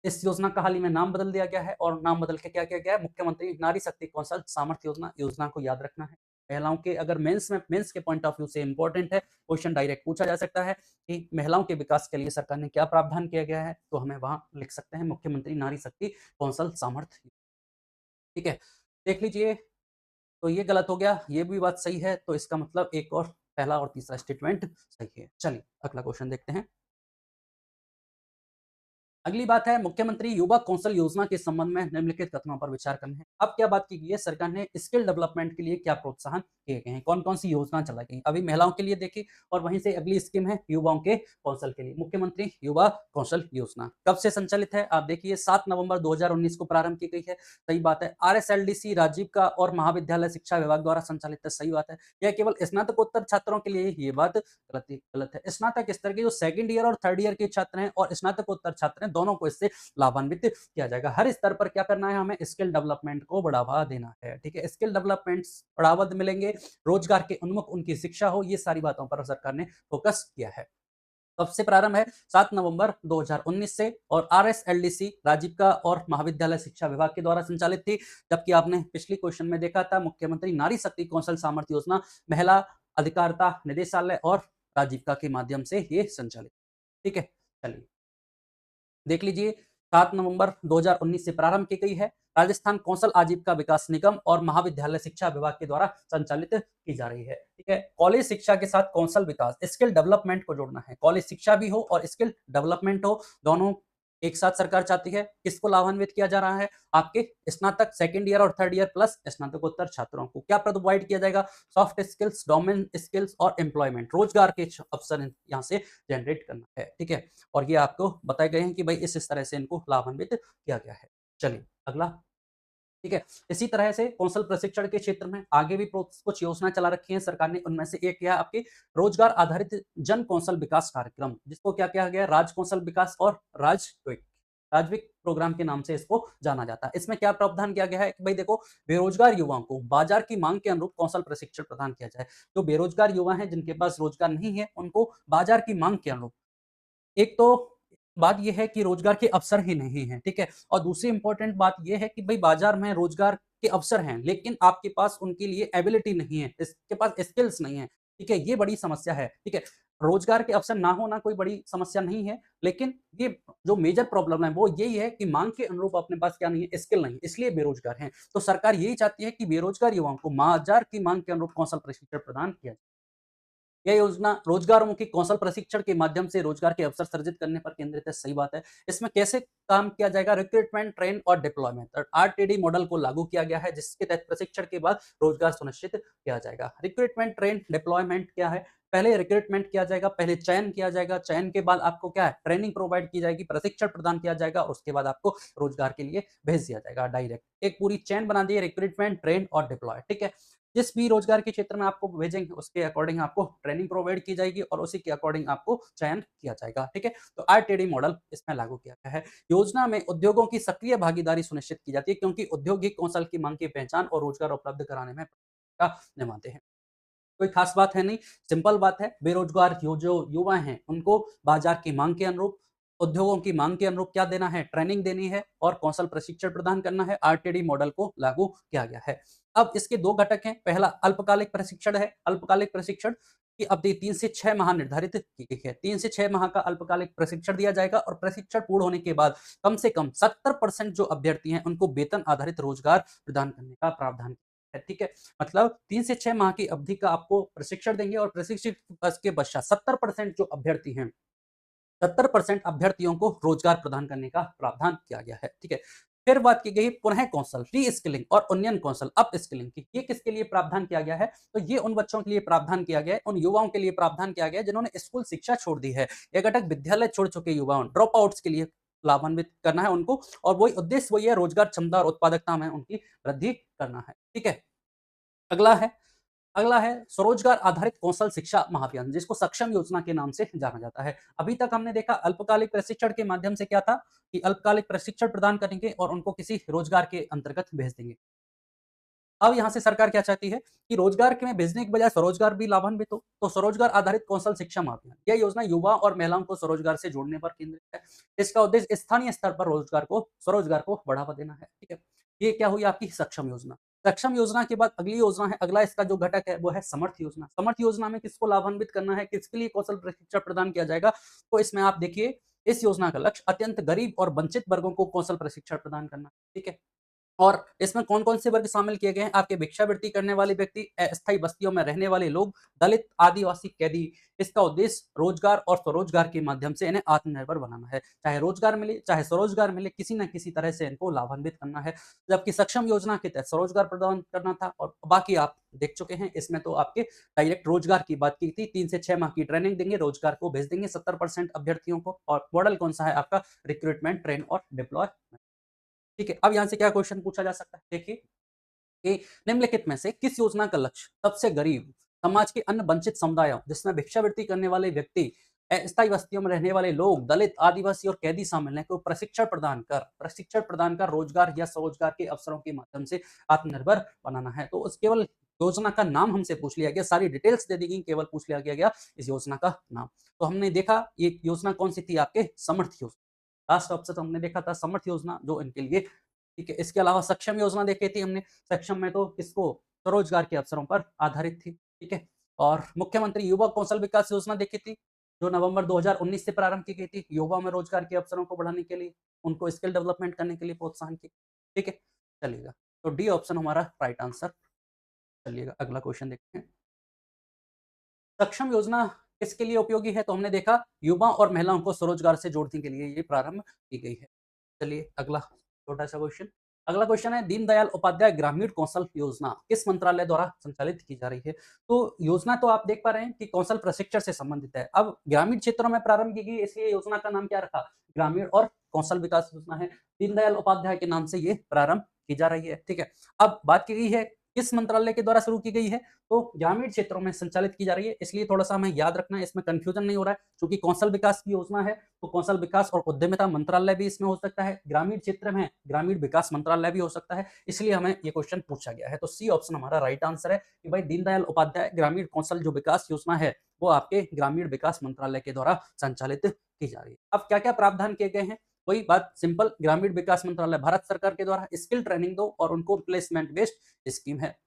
Speaker 1: इस योजना का हाल ही में नाम बदल दिया गया है और नाम बदल के क्या किया गया है? मुख्यमंत्री नारी शक्ति कौशल सामर्थ्य योजना। योजना को याद रखना है। महिलाओं के अगर मेंस के पॉइंट ऑफ व्यू से इंपॉर्टेंट है, क्वेश्चन डायरेक्ट पूछा जा सकता है कि महिलाओं के विकास के लिए सरकार ने क्या प्रावधान किया गया है, तो हमें वहां लिख सकते हैं मुख्यमंत्री नारी शक्ति कौशल सामर्थ्य, ठीक है। देख लीजिए, तो ये गलत हो गया, ये भी बात सही है, तो इसका मतलब एक और पहला और तीसरा स्टेटमेंट सही है। चलिए अगला क्वेश्चन देखते हैं। अगली बात है मुख्यमंत्री युवा कौशल योजना के संबंध में निम्नलिखित कथनों पर विचार करना है। अब क्या बात की गई है, सरकार ने स्किल डेवलपमेंट के लिए क्या प्रोत्साहन किए गए हैं, कौन कौन सी योजना चलाई गई, अभी महिलाओं के लिए देखी और वहीं से अगली स्कीम है युवाओं के कौशल के लिए, मुख्यमंत्री युवा कौशल योजना कब से संचालित है? आप देखिए 7 नवंबर 2019 को प्रारंभ की गई है, सही बात है। आरएसएलडीसी राजीविका और महाविद्यालय शिक्षा विभाग द्वारा संचालित है, सही बात है। यह केवल स्नातकोत्तर छात्रों के लिए, ये बात गलत है। स्नातक स्तर के जो सेकंड ईयर और थर्ड ईयर के छात्र हैं और स्नातकोत्तर छात्र हैं, दोनों को इससे लाभान्वित किया जाएगा। हर स्तर पर क्या करना है, हमें स्किल डेवलपमेंट को बढ़ावा देना है, ठीक है। स्किल डेवलपमेंट बढ़ावा मिलेंगे, रोजगार के उन्मुख उनकी शिक्षा हो, ये सारी बातों पर सरकार ने फोकस किया है। कब से प्रारंभ है? 7 नवंबर 2019 से, और आरएसएलडीसी राजीविका और महाविद्यालय शिक्षा विभाग के द्वारा संचालित थी। जबकि आपने पिछले क्वेश्चन में देखा था मुख्यमंत्री नारी शक्ति कौशल सामर्थ्य योजना महिला अधिकारिता निदेशालय और राजीविका के माध्यम से ये संचालित, ठीक है। चलिए देख लीजिए, 7 नवंबर 2019 से प्रारंभ की गई है। राजस्थान कौशल आजीविका विकास निगम और महाविद्यालय शिक्षा विभाग के द्वारा संचालित की जा रही है, ठीक है। कॉलेज शिक्षा के साथ कौशल विकास, स्किल डेवलपमेंट को जोड़ना है। कॉलेज शिक्षा भी हो और स्किल डेवलपमेंट हो, दोनों एक साथ सरकार चाहती है। किसको लाभान्वित किया जा रहा है? आपके स्नातक सेकंड ईयर और थर्ड ईयर प्लस स्नातकोत्तर छात्रों को क्या प्रोवाइड किया जाएगा? सॉफ्ट स्किल्स, डोमेन स्किल्स और एम्प्लॉयमेंट, रोजगार के अवसर यहाँ से जनरेट करना है, ठीक है। और ये आपको बताए गए हैं कि भाई इस तरह से इनको लाभान्वित किया गया है। चलिए अगला, ठीक है। इसी तरह से कौशल प्रशिक्षण के क्षेत्र में आगे भी कुछ योजना चला रखी है सरकार ने। उनमें से एक है आपके रोजगार आधारित जन कौशल विकास कार्यक्रम, जिसको क्या किया गया? राज कौशल विकास और राजविक प्रोग्राम के नाम से इसको जाना जाता है। इसमें क्या प्रावधान किया गया है कि भाई देखो, बेरोजगार युवाओं को बाजार की मांग के अनुरूप कौशल प्रशिक्षण प्रदान किया जाए। जो बेरोजगार युवा हैं, जिनके पास रोजगार नहीं है, उनको बाजार की मांग के अनुरूप, एक तो बात ये है कि रोजगार के अवसर ही नहीं है, ठीक है। और दूसरी इंपॉर्टेंट बात ये है कि भाई बाजार में रोजगार के अवसर हैं, लेकिन आपके पास उनके लिए एबिलिटी नहीं है, इसके पास स्किल्स नहीं है, ठीक है। ये बड़ी समस्या है, ठीक है। रोजगार के अवसर ना होना कोई बड़ी समस्या नहीं है, लेकिन ये जो मेजर प्रॉब्लम है वो यही है कि मांग के अनुरूप अपने पास क्या नहीं है, स्किल नहीं, इसलिए बेरोजगार हैं। तो सरकार यही चाहती है कि बेरोजगार युवाओं को बाजार की मांग के अनुरूप कौशल प्रशिक्षण प्रदान किया जाए। यह योजना रोजगारों की कौशल प्रशिक्षण के माध्यम से रोजगार के अवसर सृजित करने पर केंद्रित है, सही बात है। इसमें कैसे काम किया जाएगा? रिक्रूटमेंट, ट्रेन और डिप्लॉयमेंट, आरटीडी मॉडल को लागू किया गया है, जिसके तहत प्रशिक्षण के बाद रोजगार सुनिश्चित किया जाएगा। रिक्रूटमेंट, ट्रेन, डिप्लॉयमेंट क्या है? पहले रिक्रूटमेंट किया जाएगा, पहले चयन किया जाएगा, चयन के बाद आपको क्या है, ट्रेनिंग प्रोवाइड की जाएगी, प्रशिक्षण प्रदान किया जाएगा और उसके बाद आपको रोजगार के लिए भेज दिया जाएगा डायरेक्ट। एक पूरी चेन बना दी है, रिक्रूटमेंट, ट्रेन और डिप्लॉय, ठीक है। जिस भी रोजगार के क्षेत्र में आपको भेजेंगे उसके अकॉर्डिंग आपको ट्रेनिंग प्रोवाइड की जाएगी और उसी के अकॉर्डिंग आपको चयन किया जाएगा, ठीक है। तो आरटीडी मॉडल इसमें लागू किया गया है। योजना में उद्योगों की सक्रिय भागीदारी सुनिश्चित की जाती है, क्योंकि औद्योगिक कौशल की मांग की पहचान और रोजगार उपलब्ध कराने में भूमिका निभाते हैं। कोई खास बात है नहीं, सिंपल बात है। बेरोजगार जो युवा हैं, उनको बाजार की मांग के अनुरूप, उद्योगों की मांग के अनुरूप क्या देना है? ट्रेनिंग देनी है और कौशल प्रशिक्षण प्रदान करना है। आरटीडी मॉडल को लागू किया गया है। अब इसके दो घटक हैं। पहला अल्पकालिक प्रशिक्षण है। अल्पकालिक प्रशिक्षण की अवधि 3 से 6 माह निर्धारित की गई है। 3 से 6 माह का अल्पकालिक प्रशिक्षण दिया जाएगा और प्रशिक्षण पूर्ण होने के बाद कम से कम 70% जो अभ्यर्थी हैं उनको वेतन आधारित रोजगार प्रदान करने का प्रावधान है। ठीक है, मतलब 3 से 6 माह की अवधि का आपको प्रशिक्षण देंगे और प्रशिक्षित के पश्चात 70% जो अभ्यर्थी हैं 70% अभ्यर्थियों को रोजगार प्रदान करने का प्रावधान किया गया है। ठीक है, फिर बात की गई पुनः कौशल, री स्किलिंग और उन्नयन कौशल, अप स्किलिंग की। ये किसके लिए प्रावधान किया गया है? तो ये उन बच्चों के लिए प्रावधान किया गया है, उन युवाओं के लिए प्रावधान किया गया है जिन्होंने स्कूल शिक्षा छोड़ दी है। एक अटक विद्यालय छोड़ चुके युवाओं, ड्रॉप आउट्स के लिए लाभान्वित करना है उनको, और वही उद्देश्य वही है, रोजगार क्षमता और उत्पादकता में उनकी वृद्धि करना है। ठीक है, अगला है अगला है स्वरोजगार आधारित कौशल शिक्षा महाअभियान, जिसको सक्षम योजना के नाम से जाना जाता है। अभी तक हमने देखा अल्पकालिक प्रशिक्षण के माध्यम से क्या था कि अल्पकालिक प्रशिक्षण प्रदान करेंगे और उनको किसी रोजगार के अंतर्गत भेज देंगे। अब यहाँ से सरकार क्या चाहती है कि रोजगार के में भेजने के बजाय स्वरोजगार भी लाभान्वित हो, तो स्वरोजगार आधारित कौशल शिक्षा महाअभियान, यह योजना युवा और महिलाओं को स्वरोजगार से जोड़ने पर केंद्रित है। इसका उद्देश्य स्थानीय स्तर पर स्वरोजगार को बढ़ावा देना है। ठीक है, ये क्या हुई आपकी सक्षम योजना। सक्षम योजना के बाद अगली योजना है, अगला इसका जो घटक है वो है समर्थ योजना। समर्थ योजना में किसको लाभान्वित करना है, किसके लिए कौशल प्रशिक्षण प्रदान किया जाएगा? तो इसमें आप देखिए, इस योजना का लक्ष्य अत्यंत गरीब और वंचित वर्गों को कौशल प्रशिक्षण प्रदान करना। ठीक है, और इसमें कौन-कौन से वर्ग शामिल किए गए हैं? आपके भिक्षावृत्ति करने वाले व्यक्ति, अस्थायी बस्तियों में रहने वाले लोग, दलित, आदिवासी, कैदी। इसका उद्देश्य रोजगार और स्वरोजगार के माध्यम से इन्हें आत्मनिर्भर बनाना है। चाहे रोजगार मिले, चाहे स्वरोजगार मिले, किसी न किसी तरह से इनको लाभान्वित करना है। जबकि सक्षम योजना के तहत स्वरोजगार प्रदान करना था, और बाकी आप देख चुके हैं, इसमें तो आपके डायरेक्ट रोजगार की बात की थी। 3 से 6 माह की ट्रेनिंग देंगे, रोजगार को भेज देंगे 70% अभ्यर्थियों को, और मॉडल कौन-सा है आपका? रिक्रूटमेंट, ट्रेन और डिप्लॉय। ठीक है, अब यहाँ से क्या क्वेश्चन पूछा जा सकता है? देखिए कि निम्नलिखित में से किस योजना का लक्ष्य सबसे गरीब, समाज के अन्य वंचित समुदायों, जिसमें भिक्षावृत्ति करने वाले व्यक्ति, अस्थायी बस्तियों में रहने वाले लोग, दलित, आदिवासी और कैदी शामिल हैं, को प्रशिक्षण प्रदान कर रोजगार या स्वरोजगार के अवसरों के माध्यम से आत्मनिर्भर बनाना है। तो उस केवल योजना का नाम हमसे पूछ लिया गया, सारी डिटेल्स दे दी गई, केवल पूछ लिया गया इस योजना का नाम। तो हमने देखा ये योजना कौन सी थी? आपके समर्थ योजना। लास्ट ऑप्शन हमने देखा था समर्थ योजना, जो इनके लिए। ठीक है, इसके अलावा सक्षम योजना देखी थी हमने। सक्षम में तो किसको? स्वरोजगार के अवसरों पर आधारित थी। ठीक है, और मुख्यमंत्री युवा कौशल विकास योजना देखी थी, जो नवंबर 2019 से प्रारंभ की गई थी, युवा में रोजगार के अवसरों को बढ़ाने के लिए, उनको स्किल डेवलपमेंट करने के लिए प्रोत्साहन की। ठीक है, चलिएगा, तो डी ऑप्शन हमारा राइट आंसर। चलिएगा, अगला क्वेश्चन देखते हैं। सक्षम योजना किसके लिए उपयोगी है? तो हमने देखा युवा और महिलाओं को स्वरोजगार से जोड़ने के लिए ये प्रारंभ की गई है। चलिए, अगला छोटा-सा क्वेश्चन। अगला क्वेश्चन है, दीनदयाल उपाध्याय ग्रामीण कौशल योजना किस मंत्रालय द्वारा संचालित की जा रही है? तो योजना तो आप देख पा रहे हैं कि कौशल प्रशिक्षण से संबंधित है। अब ग्रामीण क्षेत्रों में प्रारंभ की गई, इसलिए योजना का नाम क्या रखा? ग्रामीण और कौशल विकास योजना है। दीनदयाल उपाध्याय के नाम से ये प्रारंभ की जा रही है। ठीक है, अब बात की गई है किस मंत्रालय के द्वारा शुरू की गई है? तो ग्रामीण क्षेत्रों में संचालित की जा रही है, इसलिए थोड़ा-सा हमें याद रखना है, इसमें कन्फ्यूजन नहीं हो रहा है। चूँकि कौशल विकास की योजना है, तो कौशल विकास और उद्यमिता मंत्रालय भी इसमें हो सकता है। ग्रामीण क्षेत्र में ग्रामीण विकास मंत्रालय भी हो सकता है, इसलिए हमें ये क्वेश्चन पूछा गया है। तो सी ऑप्शन हमारा राइट आंसर है कि भाई दीनदयाल उपाध्याय ग्रामीण कौशल जो विकास योजना है, वो आपके ग्रामीण विकास मंत्रालय के द्वारा संचालित की जा रही है। अब क्या-क्या प्रावधान किए गए हैं? वही बात सिंपल, ग्रामीण विकास मंत्रालय भारत सरकार के द्वारा स्किल ट्रेनिंग दो और उनको प्लेसमेंट बेस्ड स्कीम है।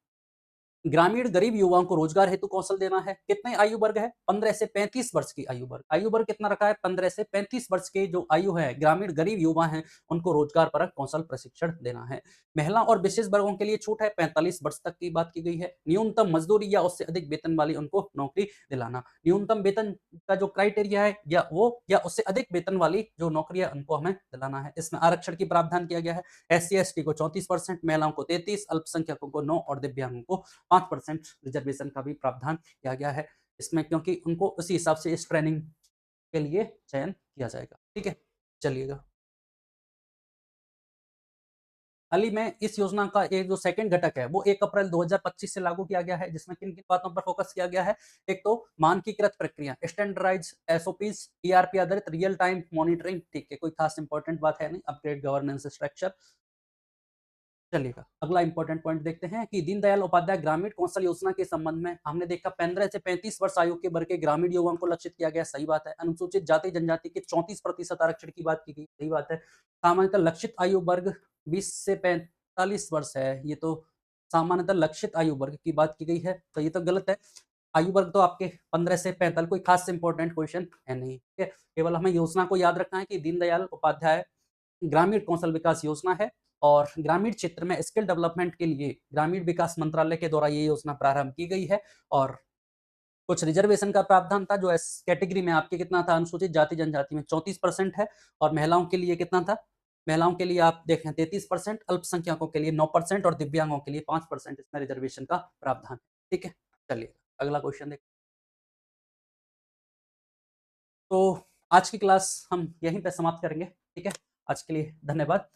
Speaker 1: ग्रामीण गरीब युवाओं को रोजगार हेतु कौशल देना है। कितने आयु वर्ग है? 15 से 35 वर्ष की आयु वर्ग। आयु वर्ग कितना रखा है? 15 से 35 वर्ष के जो आयु है, ग्रामीण गरीब युवा हैं, उनको रोजगार परक कौशल प्रशिक्षण देना है। महिला और विशेष वर्गों के लिए छूट है, 45 वर्ष तक की बात की गई है। न्यूनतम मजदूरी या उससे अधिक वेतन वाली उनको नौकरी दिलाना। न्यूनतम वेतन का जो क्राइटेरिया है, या उससे अधिक वेतन वाली जो नौकरी है, उनको हमें दिलाना है। इसमें आरक्षण की प्रावधान किया गया है। एससी एसटी को 34%, महिलाओं को 33, अल्पसंख्यकों को 9 और दिव्यांगों को 5% रिजर्वेशन का भी प्रावधान किया गया है इसमें, क्योंकि उनको उसी हिसाब से इस ट्रेनिंग के लिए चयन किया जाएगा। ठीक है, चलिएगा। हाल ही में इस योजना का एक जो सेकंड घटक है, वो 1 अप्रैल 2025 से लागू किया गया है, जिसमें किन-किन बातों पर फोकस किया गया है? एक तो मानकीकृत प्रक्रिया, स्टैंडर्डाइज्ड एसओपीज़, ईआरपी आधारित रियल टाइम मॉनिटरिंग। ठीक है, कोई खास इंपॉर्टेंट बात है नहीं। Upgrade governance structure. चलिएगा, अगला इंपॉर्टेंट पॉइंट देखते हैं कि दीनदयाल उपाध्याय ग्रामीण कौशल योजना के संबंध में हमने देखा 15 से 35 वर्ष आयु के वर्ग के ग्रामीण युवाओं को लक्षित किया गया, सही बात है। अनुसूचित जाति जनजाति के 34% आरक्षण की बात की गई, सही बात है। सामान्यतः लक्षित आयु वर्ग 20 से 45 वर्ष है, ये तो सामान्यतः लक्षित आयु वर्ग की बात की गई है, तो ये तो गलत है। आयु वर्ग तो आपके 15 से 45 कोई खास इंपॉर्टेंट क्वेश्चन है नहीं, ठीक है। केवल हमें योजना को याद रखना है कि दीनदयाल उपाध्याय ग्रामीण कौशल विकास योजना है और ग्रामीण क्षेत्र में स्किल डेवलपमेंट के लिए ग्रामीण विकास मंत्रालय के द्वारा ये योजना प्रारंभ की गई है। और कुछ रिजर्वेशन का प्रावधान था, जो एस कैटेगरी में आपके कितना था, अनुसूचित जाति जनजाति में 34% है और महिलाओं के लिए कितना था, महिलाओं के लिए आप देखें 33%, अल्पसंख्यकों के लिए 9% और दिव्यांगों के लिए 5% इसमें रिजर्वेशन का प्रावधान है। ठीक है, चलिए अगला क्वेश्चन देखते हैं। तो आज की क्लास हम यहीं पे समाप्त करेंगे। ठीक है, आज के लिए धन्यवाद।